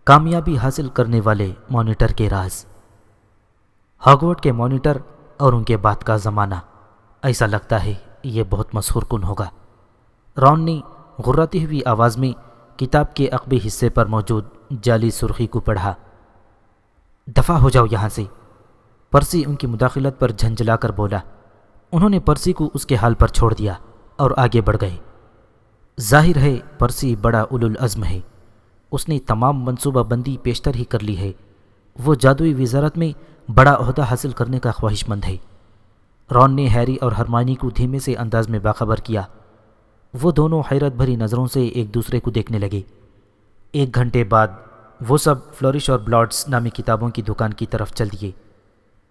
کامیابی حاصل کرنے والے مانیٹر کے راز۔ ہاگورٹ کے مانیٹر اور ان کے بعد کا زمانہ، ایسا لگتا ہے یہ بہت مسحور کن ہوگا۔ رون نے غراتی ہوئی آواز میں کتاب کے عقبی حصے پر موجود جعلی سرخی کو پڑھا۔ دفع ہو جاؤ یہاں سے، پرسی ان کی مداخلت پر جھنجھلا کر بولا۔ انہوں نے پرسی کو اس کے حال پر چھوڑ دیا اور آگے بڑھ گئے۔ ظاہر ہے پرسی بڑا اولو العزم ہے۔ اس نے تمام منصوبہ بندی پیشتر ہی کر لی ہے۔ وہ جادوئی وزارت میں بڑا عہدہ حاصل کرنے کا خواہش مند ہے۔ رون نے ہیری اور ہرمائنی کو دھیمے سے انداز میں باخبر کیا۔ وہ دونوں حیرت بھری نظروں سے ایک دوسرے کو دیکھنے لگے۔ 1 گھنٹے بعد وہ سب فلورش اور بلاڈس نامی کتابوں کی دکان کی طرف چل دیے۔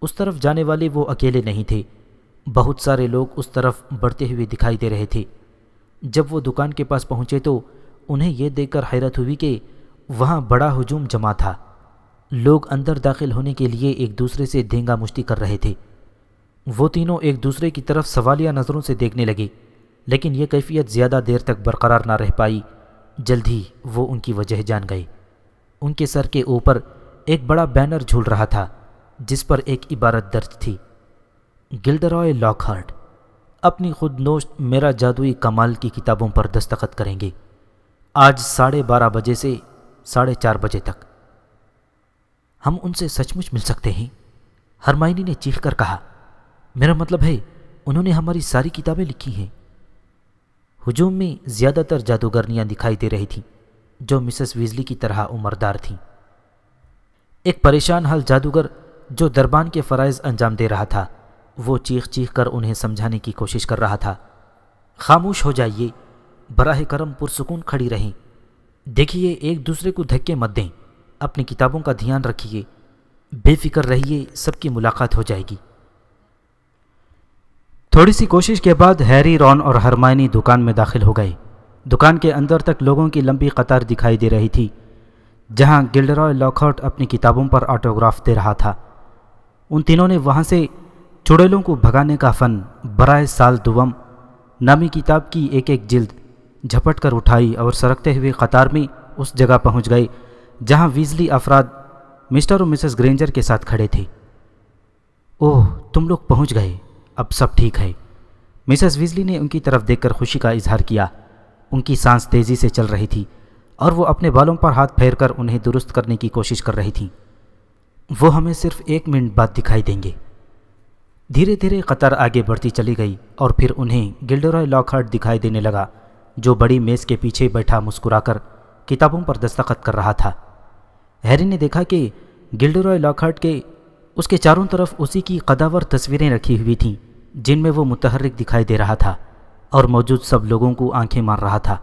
اس طرف جانے والے وہ اکیلے نہیں تھے، بہت سارے لوگ اس طرف بڑھتے ہوئے دکھائی دے رہے تھے۔ جب وہ دکان کے پاس پہنچے تو انہیں یہ دیکھ کر حیرت ہوئی کہ وہاں بڑا ہجوم جمع تھا۔ لوگ اندر داخل ہونے کے لیے ایک دوسرے سے دھینگا مشتی کر رہے تھے۔ وہ تینوں ایک دوسرے کی طرف سوالیہ نظروں سے دیکھنے لگے، لیکن یہ کیفیت زیادہ دیر تک برقرار نہ رہ پائی۔ جلد ہی وہ ان کی وجہ جان گئے۔ ان کے سر کے اوپر ایک بڑا بینر جھول رہا تھا، جس پر ایک عبارت درج تھی، گلڈرائے لاکہارٹ اپنی خود نوشت میرا جادوئی کمال کی کتابوں پر دستخط کریں گے، آج 12:30 بجے سے 4:30 بجے تک۔ ہم ان سے سچ مچ مل سکتے ہیں؟ ہرمائنی نے چیخ کر کہا۔ میرا مطلب ہے انہوں نے ہماری ساری کتابیں لکھی ہیں۔ ہجوم میں زیادہ تر جادوگرنیاں دکھائی دے رہی تھیں، جو مسز ویزلی کی طرح عمردار تھیں۔ ایک پریشان حال جادوگر جو دربان کے فرائض انجام دے رہا تھا، وہ چیخ چیخ کر انہیں سمجھانے کی کوشش کر رہا تھا۔ خاموش ہو جائیے، براہ کرم پرسکون کھڑی رہیں، دیکھیے ایک دوسرے کو دھکے مت دیں، اپنی کتابوں کا دھیان رکھیے، بے فکر رہیے، سب کی ملاقات ہو جائے گی۔ تھوڑی سی کوشش کے بعد ہیری، رون اور ہرمائنی دکان میں داخل ہو گئے۔ دکان کے اندر تک لوگوں کی لمبی قطار دکھائی دے رہی تھی، جہاں گلڈرائے لاکہارٹ اپنی کتابوں پر آٹوگراف دے رہا تھا۔ ان تینوں نے وہاں سے چڑیلوں کو بھگانے کا فن برائے سال دوم نامی کتاب کی ایک ایک جلد جھپٹ کر اٹھائی اور سرکتے ہوئے قطار میں اس جگہ پہنچ گئے جہاں ویزلی افراد مسٹر اور مسز گرینجر کے ساتھ کھڑے تھے۔ اوہ، تم لوگ پہنچ گئے، اب سب ٹھیک ہے۔ مسز ویزلی نے ان کی طرف دیکھ کر خوشی کا اظہار کیا۔ ان کی سانس تیزی سے چل رہی تھی اور وہ اپنے بالوں پر ہاتھ پھیر کر انہیں درست کرنے کی کوشش کر رہی تھیں۔ وہ ہمیں صرف 1 منٹ بعد دکھائی دیں گے۔ دھیرے دھیرے قطار آگے بڑھتی چلی گئی اور پھر انہیں گلڈرائے لاکہارٹ دکھائی دینے لگا، جو بڑی میز کے پیچھے بیٹھا مسکرا کر کتابوں پر دستخط کر رہا تھا۔ ہیری نے دیکھا کہ گلڈرائے لاکہارٹ کے اس کے چاروں طرف اسی کی قداور تصویریں رکھی ہوئی تھیں، جن میں وہ متحرک دکھائی دے رہا تھا اور موجود سب لوگوں کو آنکھیں مار رہا تھا۔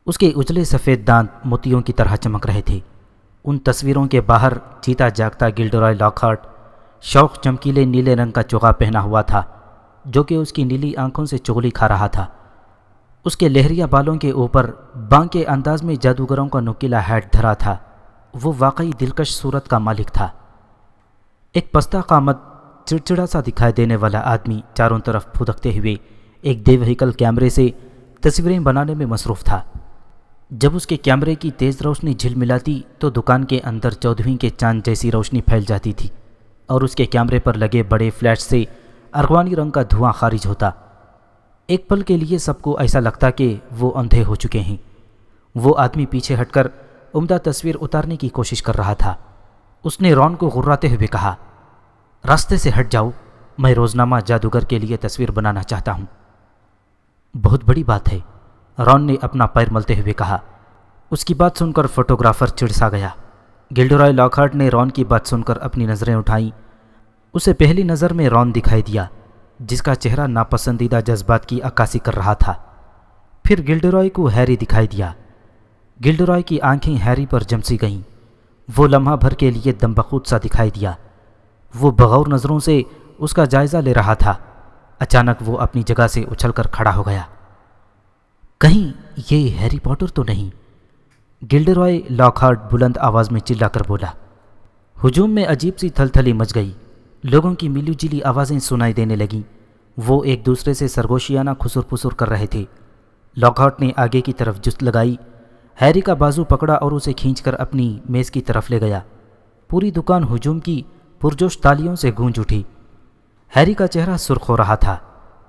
اس کے اجلے سفید دانت موتیوں کی طرح چمک رہے تھے۔ ان تصویروں کے باہر جیتا جاگتا گلڈرائے لاکہارٹ شوق چمکیلے نیلے رنگ کا چوغا پہنا ہوا تھا، جو کہ اس کی نیلی آنکھوں سے چغلی کھا رہا تھا۔ اس کے لہریہ بالوں کے اوپر بانگ کے انداز میں جادوگروں کا نکیلا ہیٹ دھرا تھا۔ وہ واقعی دلکش صورت کا مالک تھا۔ ایک پستہ قامت چڑچڑا سا دکھائی دینے والا آدمی چاروں طرف پھدکتے ہوئے ایک دیوہیکل کیمرے سے تصویریں بنانے میں مصروف تھا۔ جب اس کے کیمرے کی تیز روشنی جھلملاتی تو دکان کے اندر 14ویں کے چاند جیسی روشنی پھیل جاتی تھی اور اس کے کیمرے پر لگے بڑے فلیش سے ارغوانی رنگ کا دھواں خارج ہوتا۔ ایک پل کے لیے سب کو ایسا لگتا کہ وہ اندھے ہو چکے ہیں۔ وہ آدمی پیچھے ہٹ کر عمدہ تصویر اتارنے کی کوشش کر رہا تھا۔ اس نے رون کو غراتے ہوئے کہا، راستے سے ہٹ جاؤ، میں روزنامہ جادوگر کے لیے تصویر بنانا چاہتا ہوں۔ بہت بڑی بات ہے، رون نے اپنا پیر ملتے ہوئے کہا۔ اس کی بات سن کر فوٹوگرافر چڑسا گیا۔ گلڈرائے لاکہارٹ نے رون کی بات سن کر اپنی نظریں اٹھائیں۔ اسے پہلی نظر میں رون دکھائی دیا، جس کا چہرہ ناپسندیدہ جذبات کی عکاسی کر رہا تھا۔ پھر گلڈرائے کو ہیری دکھائی دیا۔ گلڈرائے کی آنکھیں ہیری پر جمسی گئیں۔ وہ لمحہ بھر کے لیے دم بخود سا دکھائی دیا۔ وہ بغور نظروں سے اس کا جائزہ لے رہا تھا۔ اچانک وہ اپنی جگہ سے اچھل کر کھڑا ہو گیا۔ کہیں یہ ہیری پوٹر تو نہیں؟ گلڈرائے لاکہارٹ بلند آواز میں چلا کر بولا۔ ہجوم میں عجیب سی تھلتھلی مچ گئی۔ لوگوں کی ملی جلی آوازیں سنائی دینے لگیں۔ وہ ایک دوسرے سے سرگوشیانہ خسر پسر کر رہے تھے۔ لاکہارٹ نے آگے کی طرف جست لگائی، ہیری کا بازو پکڑا اور اسے کھینچ کر اپنی میز کی طرف لے گیا۔ پوری دکان ہجوم کی پرجوش تالیوں سے گونج اٹھی۔ ہیری کا چہرہ سرخ ہو رہا تھا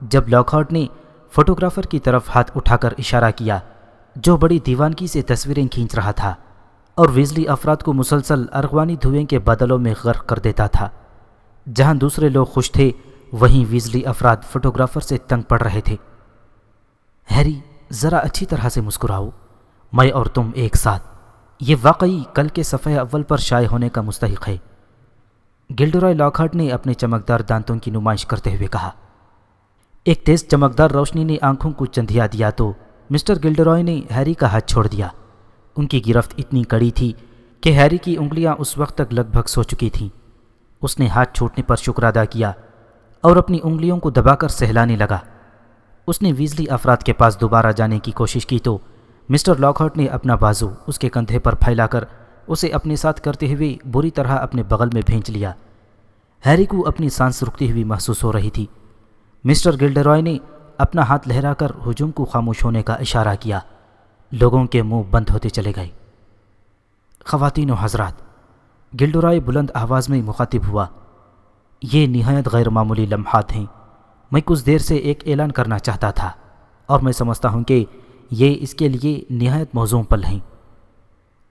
جب لاکہارٹ نے فوٹوگرافر کی طرف ہاتھ اٹھا کر اشارہ کیا، جو بڑی دیوانگی سے تصویریں کھینچ رہا تھا اور ویزلی افراد کو مسلسل ارغوانی دھوئیں کے بادلوں میں غرق کر دیتا تھا۔ جہاں دوسرے لوگ خوش تھے، وہیں ویزلی افراد فوٹوگرافر سے تنگ پڑ رہے تھے۔ ہیری، ذرا اچھی طرح سے مسکراؤ، میں اور تم ایک ساتھ، یہ واقعی کل کے صفحہ اول پر شائع ہونے کا مستحق ہے۔ گلڈرائے لاکہارٹ نے اپنے چمکدار دانتوں کی نمائش کرتے ہوئے کہا۔ ایک تیز چمکدار روشنی نے آنکھوں کو چندھیا دیا تو مسٹر گلڈرائے نے ہیری کا ہاتھ چھوڑ دیا۔ ان کی گرفت اتنی کڑی تھی کہ ہیری کی انگلیاں اس وقت تک لگ بھگ سو چکی تھیں۔ اس نے ہاتھ چھوٹنے پر شکر ادا کیا اور اپنی انگلیوں کو دبا کر سہلانے لگا۔ اس نے ویزلی افراد کے پاس دوبارہ جانے کی کوشش کی تو مسٹر لاکہارٹ نے اپنا بازو اس کے کندھے پر پھیلا کر اسے اپنے ساتھ کرتے ہوئے بری طرح اپنے بغل میں بھینچ لیا۔ ہیری کو اپنی سانس رکتی ہوئی محسوس ہو رہی تھی۔ مسٹر گلڈرائے نے اپنا ہاتھ لہرا کر ہجوم کو خاموش ہونے کا اشارہ کیا۔ لوگوں کے منہ بند ہوتے چلے گئے۔ خواتین و حضرات، گلڈرائے بلند آواز میں مخاطب ہوا، یہ نہایت غیر معمولی لمحات ہیں۔ میں کچھ دیر سے ایک اعلان کرنا چاہتا تھا اور میں سمجھتا ہوں کہ یہ اس کے لیے نہایت موزوں پل ہیں۔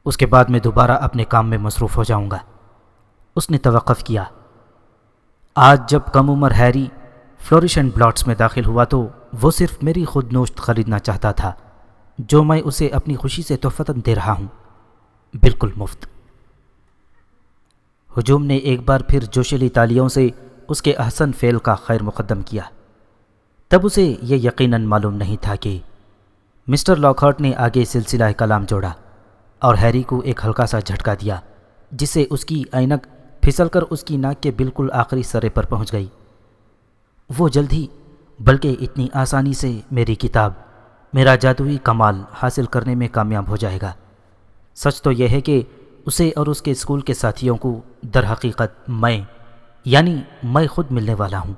اس کے بعد میں دوبارہ اپنے کام میں مصروف ہو جاؤں گا۔ اس نے توقف کیا۔ آج جب کم عمر ہیری فلورش اینڈ بلاٹس میں داخل ہوا تو وہ صرف میری خود نوشت خریدنا چاہتا تھا، جو میں اسے اپنی خوشی سے تحفتاً دے رہا ہوں، بالکل مفت۔ ہجوم نے ایک بار پھر جوشیلی تالیوں سے اس کے احسن فعل کا خیر مقدم کیا۔ تب اسے یہ یقیناً معلوم نہیں تھا کہ مسٹر لاکہارٹ نے آگے سلسلہ کلام جوڑا اور ہیری کو ایک ہلکا سا جھٹکا دیا، جس سے اس کی اینک پھسل کر اس کی ناک کے بالکل آخری سرے پر پہنچ گئی۔ وہ جلد ہی، بلکہ اتنی آسانی سے میری کتاب میرا جادوئی کمال حاصل کرنے میں کامیاب ہو جائے گا۔ سچ تو یہ ہے کہ اسے اور اس کے اسکول کے ساتھیوں کو در حقیقت میں خود ملنے والا ہوں۔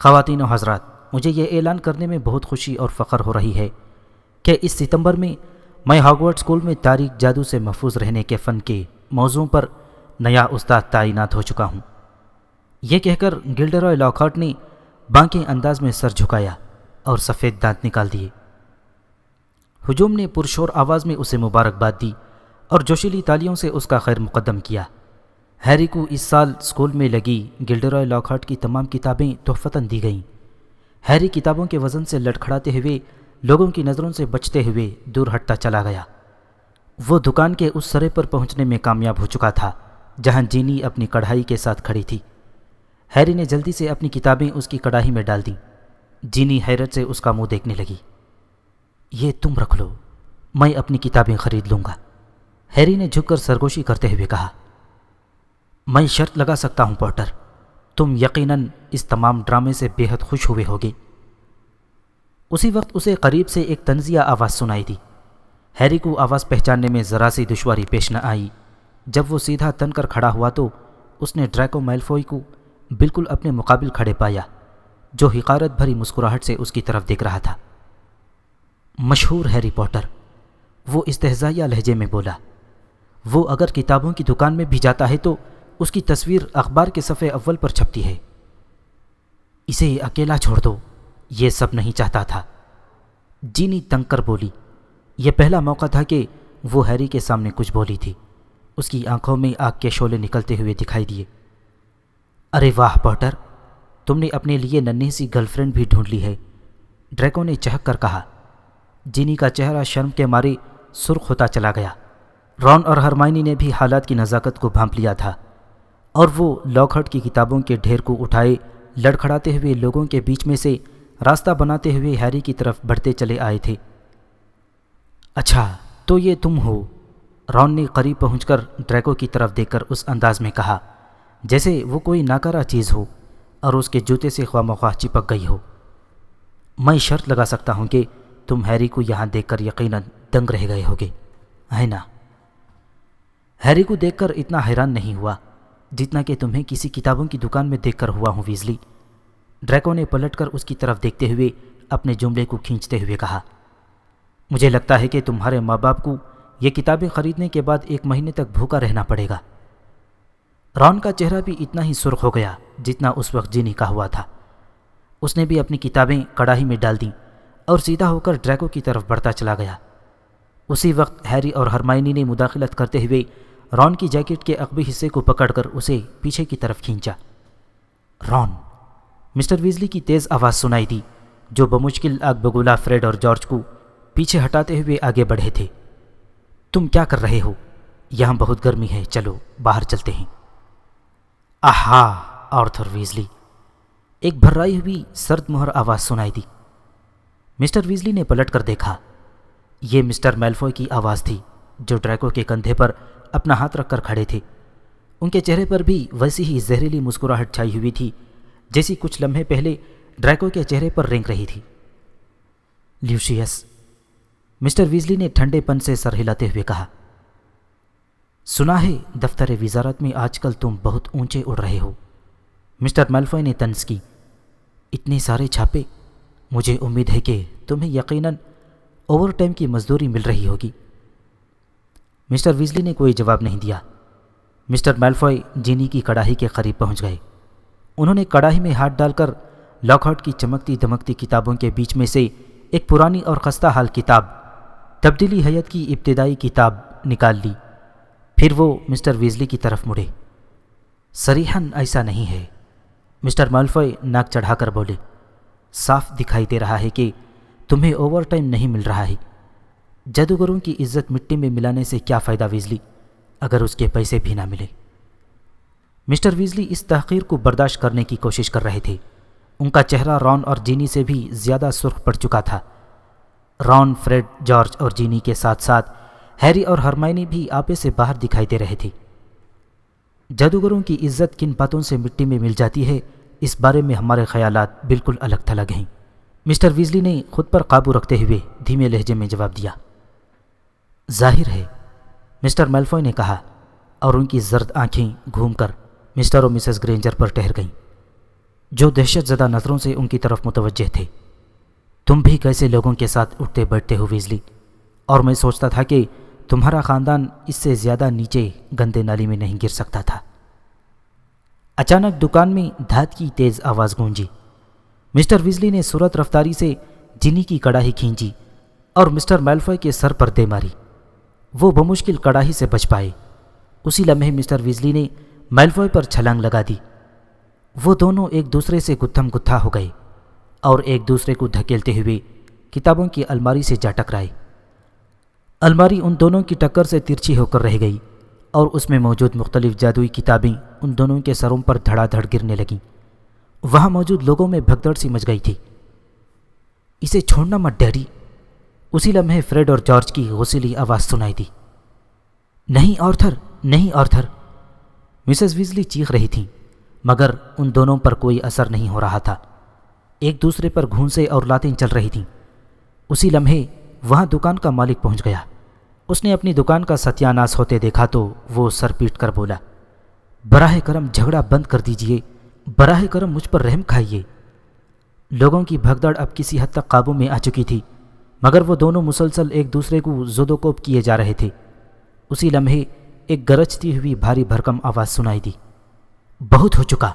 خواتین و حضرات، مجھے یہ اعلان کرنے میں بہت خوشی اور فخر ہو رہی ہے کہ اس ستمبر میں ہاگورٹس اسکول میں تاریک جادو سے محفوظ رہنے کے فن کے موضوع پر نیا استاد تعینات ہو چکا ہوں۔ یہ کہہ کر گلڈرائے لاکہارٹ نے بانکے انداز میں سر جھکایا اور سفید دانت نکال دیے۔ ہجوم نے پرشور آواز میں اسے مبارکباد دی اور جوشیلی تالیوں سے اس کا خیر مقدم کیا۔ ہیری کو اس سال اسکول میں لگی گلڈرائے لاکہارٹ کی تمام کتابیں تحفتاً دی گئیں۔ ہیری کتابوں کے وزن سے لڑکھڑاتے ہوئے لوگوں کی نظروں سے بچتے ہوئے دور ہٹتا چلا گیا۔ وہ دکان کے اس سرے پر پہنچنے میں کامیاب ہو چکا تھا جہاں جینی اپنی کڑھائی کے ساتھ کھڑی تھی۔ ہیری نے جلدی سے اپنی کتابیں اس کی کڑاہی میں ڈال دیں۔ جینی حیرت سے اس کا منہ دیکھنے لگی۔ یہ تم رکھ لو، میں اپنی کتابیں خرید لوں گا، ہیری نے جھک کر سرگوشی کرتے ہوئے کہا۔ میں شرط لگا سکتا ہوں پوٹر، تم یقیناً اس تمام ڈرامے سے بے حد خوش ہوئے ہوگے۔ اسی وقت اسے قریب سے ایک طنزیہ آواز سنائی دی۔ ہیری کو آواز پہچاننے میں ذرا سی دشواری پیش نہ آئی۔ جب وہ سیدھا تن کر کھڑا ہوا تو اس نے ڈریکو میلفوئی کو بالکل اپنے مقابل کھڑے پایا، جو حقارت بھری مسکراہٹ سے اس کی طرف دیکھ رہا تھا۔ مشہور ہیری پوٹر، وہ استہزائیہ لہجے میں بولا۔ وہ اگر کتابوں کی دکان میں بھی جاتا ہے تو اس کی تصویر اخبار کے صفحے اول پر چھپتی ہے۔ اسے اکیلا چھوڑ دو، یہ سب نہیں چاہتا تھا، جینی تنگ کر بولی۔ یہ پہلا موقع تھا کہ وہ ہیری کے سامنے کچھ بولی تھی۔ اس کی آنکھوں میں آگ کے شعلے نکلتے ہوئے دکھائی دیے۔ ارے واہ پوٹر، تم نے اپنے لیے ننھی سی گرل فرینڈ بھی ڈھونڈ لی ہے، ڈریکو نے چہک کر کہا۔ جینی کا چہرہ شرم کے مارے سرخ ہوتا چلا گیا۔ رون اور ہرمائنی نے بھی حالات کی نزاکت کو بھانپ لیا تھا اور وہ لاکہارٹ کی کتابوں کے ڈھیر کو اٹھائے لڑکھڑاتے ہوئے لوگوں کے بیچ میں سے راستہ بناتے ہوئے ہیری کی طرف بڑھتے چلے آئے تھے۔ اچھا تو یہ تم ہو، رون نے قریب پہنچ کر ڈریکو کی طرف دیکھ کر اس انداز میں کہا جیسے وہ کوئی ناکارہ چیز ہو اور اس کے جوتے سے خواہ مخواہ چپک گئی ہو۔ میں شرط لگا سکتا ہوں کہ تم ہیری کو یہاں دیکھ کر یقیناً دنگ رہ گئے ہوگے، ہے نا؟ ہیری کو دیکھ کر اتنا حیران نہیں ہوا جتنا کہ تمہیں کسی کتابوں کی دکان میں دیکھ کر ہوا ہوں ویزلی، ڈریکو نے پلٹ کر اس کی طرف دیکھتے ہوئے اپنے جملے کو کھینچتے ہوئے کہا۔ مجھے لگتا ہے کہ تمہارے ماں باپ کو یہ کتابیں خریدنے کے بعد 1 مہینے تک بھوکا رہنا پڑے گا۔ رون کا چہرہ بھی اتنا ہی سرخ ہو گیا جتنا اس وقت جینی کا ہوا تھا۔ اس نے بھی اپنی کتابیں کڑاہی میں ڈال دیں اور سیدھا ہو کر ڈریکو کی طرف بڑھتا چلا گیا۔ اسی وقت ہیری اور ہرمائنی نے مداخلت کرتے ہوئے رون کی جیکٹ کے عقبی حصے کو پکڑ کر اسے پیچھے کی طرف کھینچا۔ رون، مسٹر ویزلی کی تیز آواز سنائی دی جو بمشکل آگ بگولا فریڈ اور جارج کو پیچھے ہٹاتے ہوئے آگے بڑھے تھے۔ تم کیا کر رہے ہو؟ یہاں بہت گرمی ہے، چلو باہر چلتے ہیں۔ آہا آرتھر ویزلی، ایک بھرائی ہوئی سرد مہر آواز سنائی دی۔ مسٹر ویزلی نے پلٹ کر دیکھا۔ یہ مسٹر میلفوئی کی آواز تھی جو ڈریکو کے کندھے پر اپنا ہاتھ رکھ کر کھڑے تھے۔ ان کے چہرے پر بھی ویسی ہی زہریلی مسکراہٹ چھائی ہوئی تھی جیسی کچھ لمحے پہلے ڈریکو کے چہرے پر رینگ رہی تھی۔ لیوشیس، مسٹر ویزلی نے ٹھنڈے پن سے سر ہلاتے ہوئے کہا۔ سنا ہے دفتر وزارت میں آج کل تم بہت اونچے اڑ رہے ہو، مسٹر میلفوئی نے طنز کی۔ اتنے سارے چھاپے، مجھے امید ہے کہ تمہیں یقیناً اوور ٹائم کی مزدوری مل رہی ہوگی۔ مسٹر ویزلی نے کوئی جواب نہیں دیا۔ مسٹر میلفوئی جینی کی کڑاہی کے قریب پہنچ گئے۔ انہوں نے کڑاہی میں ہاتھ ڈال کر لاکہارٹ کی چمکتی دمکتی کتابوں کے بیچ میں سے ایک پرانی اور خستہ حال کتاب، تبدیلی حیات کی ابتدائی کتاب، نکال لی۔ پھر وہ مسٹر ویزلی کی طرف مڑے۔ صریحاً ایسا نہیں ہے، مسٹر میلفوئی ناک چڑھا کر بولے۔ صاف دکھائی دے رہا ہے کہ تمہیں اوور ٹائم نہیں مل رہا ہے۔ جادوگروں کی عزت مٹی میں ملانے سے کیا فائدہ ویزلی، اگر اس کے پیسے بھی نہ ملے۔ مسٹر ویزلی اس تحقیر کو برداشت کرنے کی کوشش کر رہے تھے۔ ان کا چہرہ رون اور جینی سے بھی زیادہ سرخ پڑ چکا تھا۔ رون، فریڈ، جارج اور جینی کے ساتھ ساتھ ہیری اور ہرمائنی بھی آپے سے باہر دکھائی دے رہے تھے۔ جادوگروں کی عزت کن باتوں سے مٹی میں مل جاتی ہے، اس بارے میں ہمارے خیالات بالکل الگ تھلگ ہیں، مسٹر ویزلی نے خود پر قابو رکھتے ہوئے دھیمے لہجے میں جواب دیا۔ ظاہر ہے، مسٹر میلفوئی نے کہا، اور ان کی زرد آنکھیں گھوم کر مسٹر اور مسز گرینجر پر ٹہر گئیں جو دہشت زدہ نظروں سے ان کی طرف متوجہ تھے۔ تم بھی کیسے لوگوں کے ساتھ اٹھتے بیٹھتے ہو ویزلی، اور میں سوچتا تھا کہ تمہارا خاندان اس سے زیادہ نیچے گندے نالی میں نہیں گر سکتا تھا۔ اچانک دکان میں دھات کی تیز آواز گونجی۔ مسٹر ویزلی نے سرعت رفتاری سے جینی کی کڑاہی کھینچی اور مسٹر میلفوائے کے سر پر دے ماری۔ وہ بمشکل کڑاہی سے بچ پائے۔ اسی لمحے مسٹر ویزلی نے میلفوائے پر چھلانگ لگا دی۔ وہ دونوں ایک دوسرے سے گتھم گتھا ہو گئے اور ایک دوسرے کو دھکیلتے ہوئے کتابوں کی الماری سے جا ٹکرائے۔ الماری ان دونوں کی ٹکر سے ترچھی ہو کر رہ گئی اور اس میں موجود مختلف جادوئی کتابیں ان دونوں کے سروں پر دھڑا دھڑ گرنے لگیں۔ وہاں موجود لوگوں میں بھگدڑ سی مچ گئی تھی۔ اسے چھوڑنا مت ڈیڈی، اسی لمحے فریڈ اور جارج کی غصیلی آواز سنائی دی۔ نہیں آرتھر، نہیں آرتھر، مسز ویزلی چیخ رہی تھیں، مگر ان دونوں پر کوئی اثر نہیں ہو رہا تھا۔ ایک دوسرے پر گھونسے اور لاتیں چل رہی تھیں۔ اسی لمحے وہاں دکان کا مالک پہنچ گیا۔ اس نے اپنی دکان کا ستیہ ناش ہوتے دیکھا تو وہ سر پیٹ کر بولا، براہ کرم جھگڑا بند کر دیجئے، براہ کرم مجھ پر رحم کھائیے۔ لوگوں کی بھگدڑ اب کسی حد تک قابو میں آ چکی تھی، مگر وہ دونوں مسلسل ایک دوسرے کو زد و کوب کیے جا رہے تھے۔ اسی لمحے ایک گرجتی ہوئی بھاری بھرکم آواز سنائی دی، بہت ہو چکا،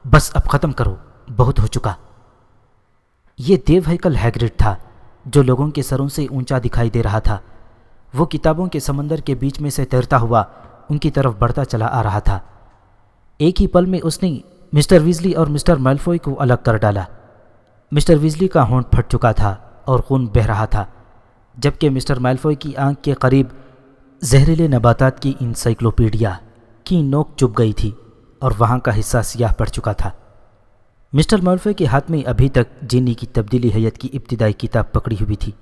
بس اب ختم کرو، بہت ہو چکا۔ یہ دیو ہیکل ہیگرڈ تھا جو لوگوں کے سروں سے اونچا دکھائی دے رہا تھا۔ وہ کتابوں کے سمندر کے بیچ میں سے تیرتا ہوا ان کی طرف بڑھتا چلا آ رہا تھا۔ ایک ہی پل میں اس نے مسٹر ویزلی اور مسٹر میلفوائے کو الگ کر ڈالا۔ مسٹر ویزلی کا ہونٹ پھٹ چکا تھا اور خون بہہ رہا تھا، جبکہ مسٹر میلفوائے کی آنکھ کے قریب زہریلے نباتات کی انسائکلوپیڈیا کی نوک چبھ گئی تھی اور وہاں کا حصہ سیاہ پڑ چکا تھا۔ مسٹر میلفوائے کے ہاتھ میں ابھی تک جینی کی تبدیلی حیت کی ابتدائی کتاب پکڑی ہوئی تھی۔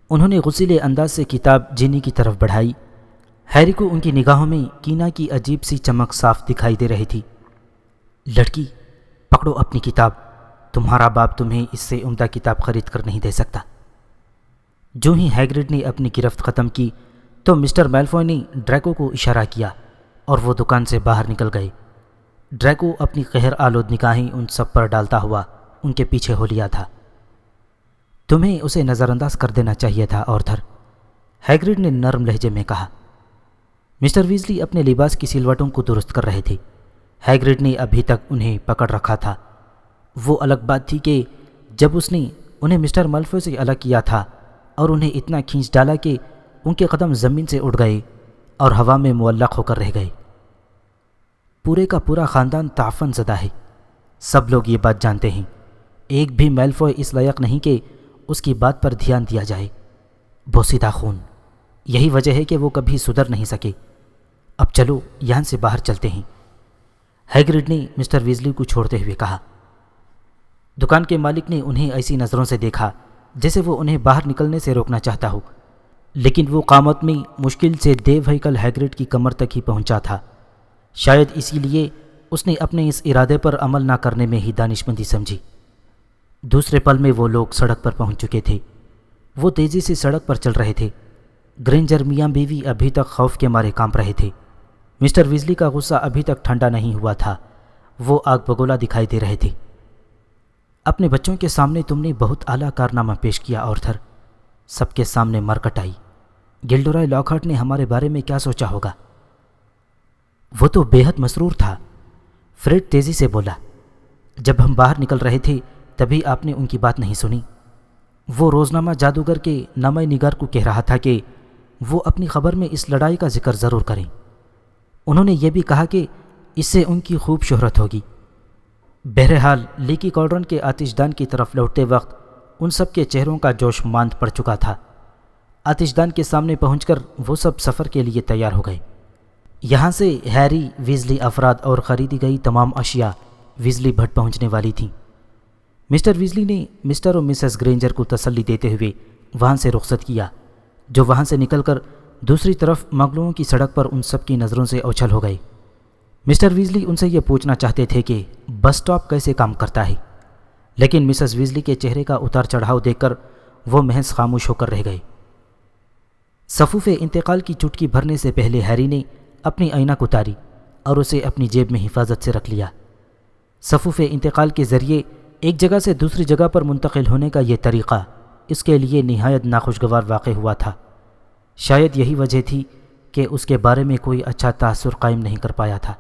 انہوں نے غصیلے انداز سے کتاب جینی کی طرف بڑھائی۔ ہیری کو ان کی نگاہوں میں کینہ کی عجیب سی چمک صاف دکھائی دے رہی تھی۔ لڑکی، پکڑو اپنی کتاب، تمہارا باپ تمہیں اس سے عمدہ کتاب خرید کر نہیں دے سکتا۔ جو ہی ہیگرڈ نے اپنی گرفت ختم کی تو مسٹر میلفوائے نے ڈریکو کو اشارہ کیا اور وہ دکان سے باہر نکل گئے۔ ڈریکو اپنی قہر آلود نگاہیں ان سب پر ڈالتا ہوا ان کے پیچھے ہو لیا تھا۔ تمہیں اسے نظر انداز کر دینا چاہیے تھا آرتھر، ہیگرڈ نے نرم لہجے میں کہا۔ مسٹر ویزلی اپنے لباس کی سلوٹوں کو درست کر رہے تھے۔ ہیگرڈ نے ابھی تک انہیں پکڑ رکھا تھا۔ وہ الگ بات تھی کہ جب اس نے انہیں مسٹر میلفوائے سے الگ کیا تھا اور انہیں اتنا کھینچ ڈالا کہ ان کے قدم زمین سے اٹھ گئے اور ہوا میں معلق ہو کر رہ گئے۔ پورے کا پورا خاندان تعفن زدہ ہے، سب لوگ یہ بات جانتے ہیں۔ ایک بھی میلفوائے اس لائق نہیں کہ اس کی بات پر دھیان دیا جائے۔ بوسیدہ خون، یہی وجہ ہے کہ وہ کبھی سدھر نہیں سکے۔ اب چلو یہاں سے باہر چلتے ہیں، ہیگرڈ نے مسٹر ویزلی کو چھوڑتے ہوئے کہا۔ دکان کے مالک نے انہیں ایسی نظروں سے دیکھا جیسے وہ انہیں باہر نکلنے سے روکنا چاہتا ہو، لیکن وہ قامت میں مشکل سے دیو ہیکل ہیگرڈ کی کمر تک ہی پہنچا تھا۔ شاید اسی لیے اس نے اپنے اس ارادے پر عمل نہ کرنے میں ہی دانشمندی سمجھی۔ دوسرے پل میں وہ لوگ سڑک پر پہنچ چکے تھے۔ وہ تیزی سے سڑک پر چل رہے تھے۔ گرینجر میاں بیوی ابھی تک خوف کے مارے کانپ رہے تھے۔ مسٹر ویزلی کا غصہ ابھی تک ٹھنڈا نہیں ہوا تھا، وہ آگ بگولا دکھائی دے رہے تھے۔ اپنے بچوں کے سامنے تم نے بہت اعلیٰ کارنامہ پیش کیا آرتھر، سب کے سامنے مر کٹائی۔ گلڈرائے لاکہارٹ نے ہمارے بارے میں کیا سوچا ہوگا؟ وہ تو بے حد مسرور تھا، فریڈ تیزی سے بولا۔ جب ہم باہر نکل رہے تھے تبھی آپ نے ان کی بات نہیں سنی۔ وہ روزنامہ جادوگر کے نامہ نگار کو کہہ رہا تھا کہ وہ اپنی خبر میں اس لڑائی کا ذکر ضرور کریں۔ انہوں نے یہ بھی کہا کہ اس سے ان کی خوب شہرت ہوگی۔ بہرحال لیکی کالڈرن کے آتش دان کی طرف لوٹتے وقت ان سب کے چہروں کا جوش ماند پڑ چکا تھا۔ آتش دان کے سامنے پہنچ کر وہ سب سفر کے لیے تیار ہو گئے۔ یہاں سے ہیری ویزلی افراد اور خریدی گئی تمام اشیاء ویزلی بھٹ پہنچنے والی تھیں۔ مسٹر ویزلی نے مسٹر اور مسز گرینجر کو تسلی دیتے ہوئے وہاں سے رخصت کیا، جو وہاں سے نکل کر دوسری طرف مغلوؤں کی سڑک پر ان سب کی نظروں سے اوچھل ہو گئے۔ مسٹر ویزلی ان سے یہ پوچھنا چاہتے تھے کہ بس سٹاپ کیسے کام کرتا ہے، لیکن مسز ویزلی کے چہرے کا اتار چڑھاؤ دیکھ کر وہ محض خاموش ہو کر رہ گئے۔ صفوف انتقال کی چٹکی بھرنے سے پہلے ہیری نے اپنی اینک اتاری اور اسے اپنی جیب میں حفاظت سے رکھ لیا۔ صفوف انتقال کے ذریعے ایک جگہ سے دوسری جگہ پر منتقل ہونے کا یہ طریقہ اس کے لیے نہایت ناخوشگوار واقع ہوا تھا۔ شاید یہی وجہ تھی کہ اس کے بارے میں کوئی اچھا تاثر قائم نہیں کر پایا تھا۔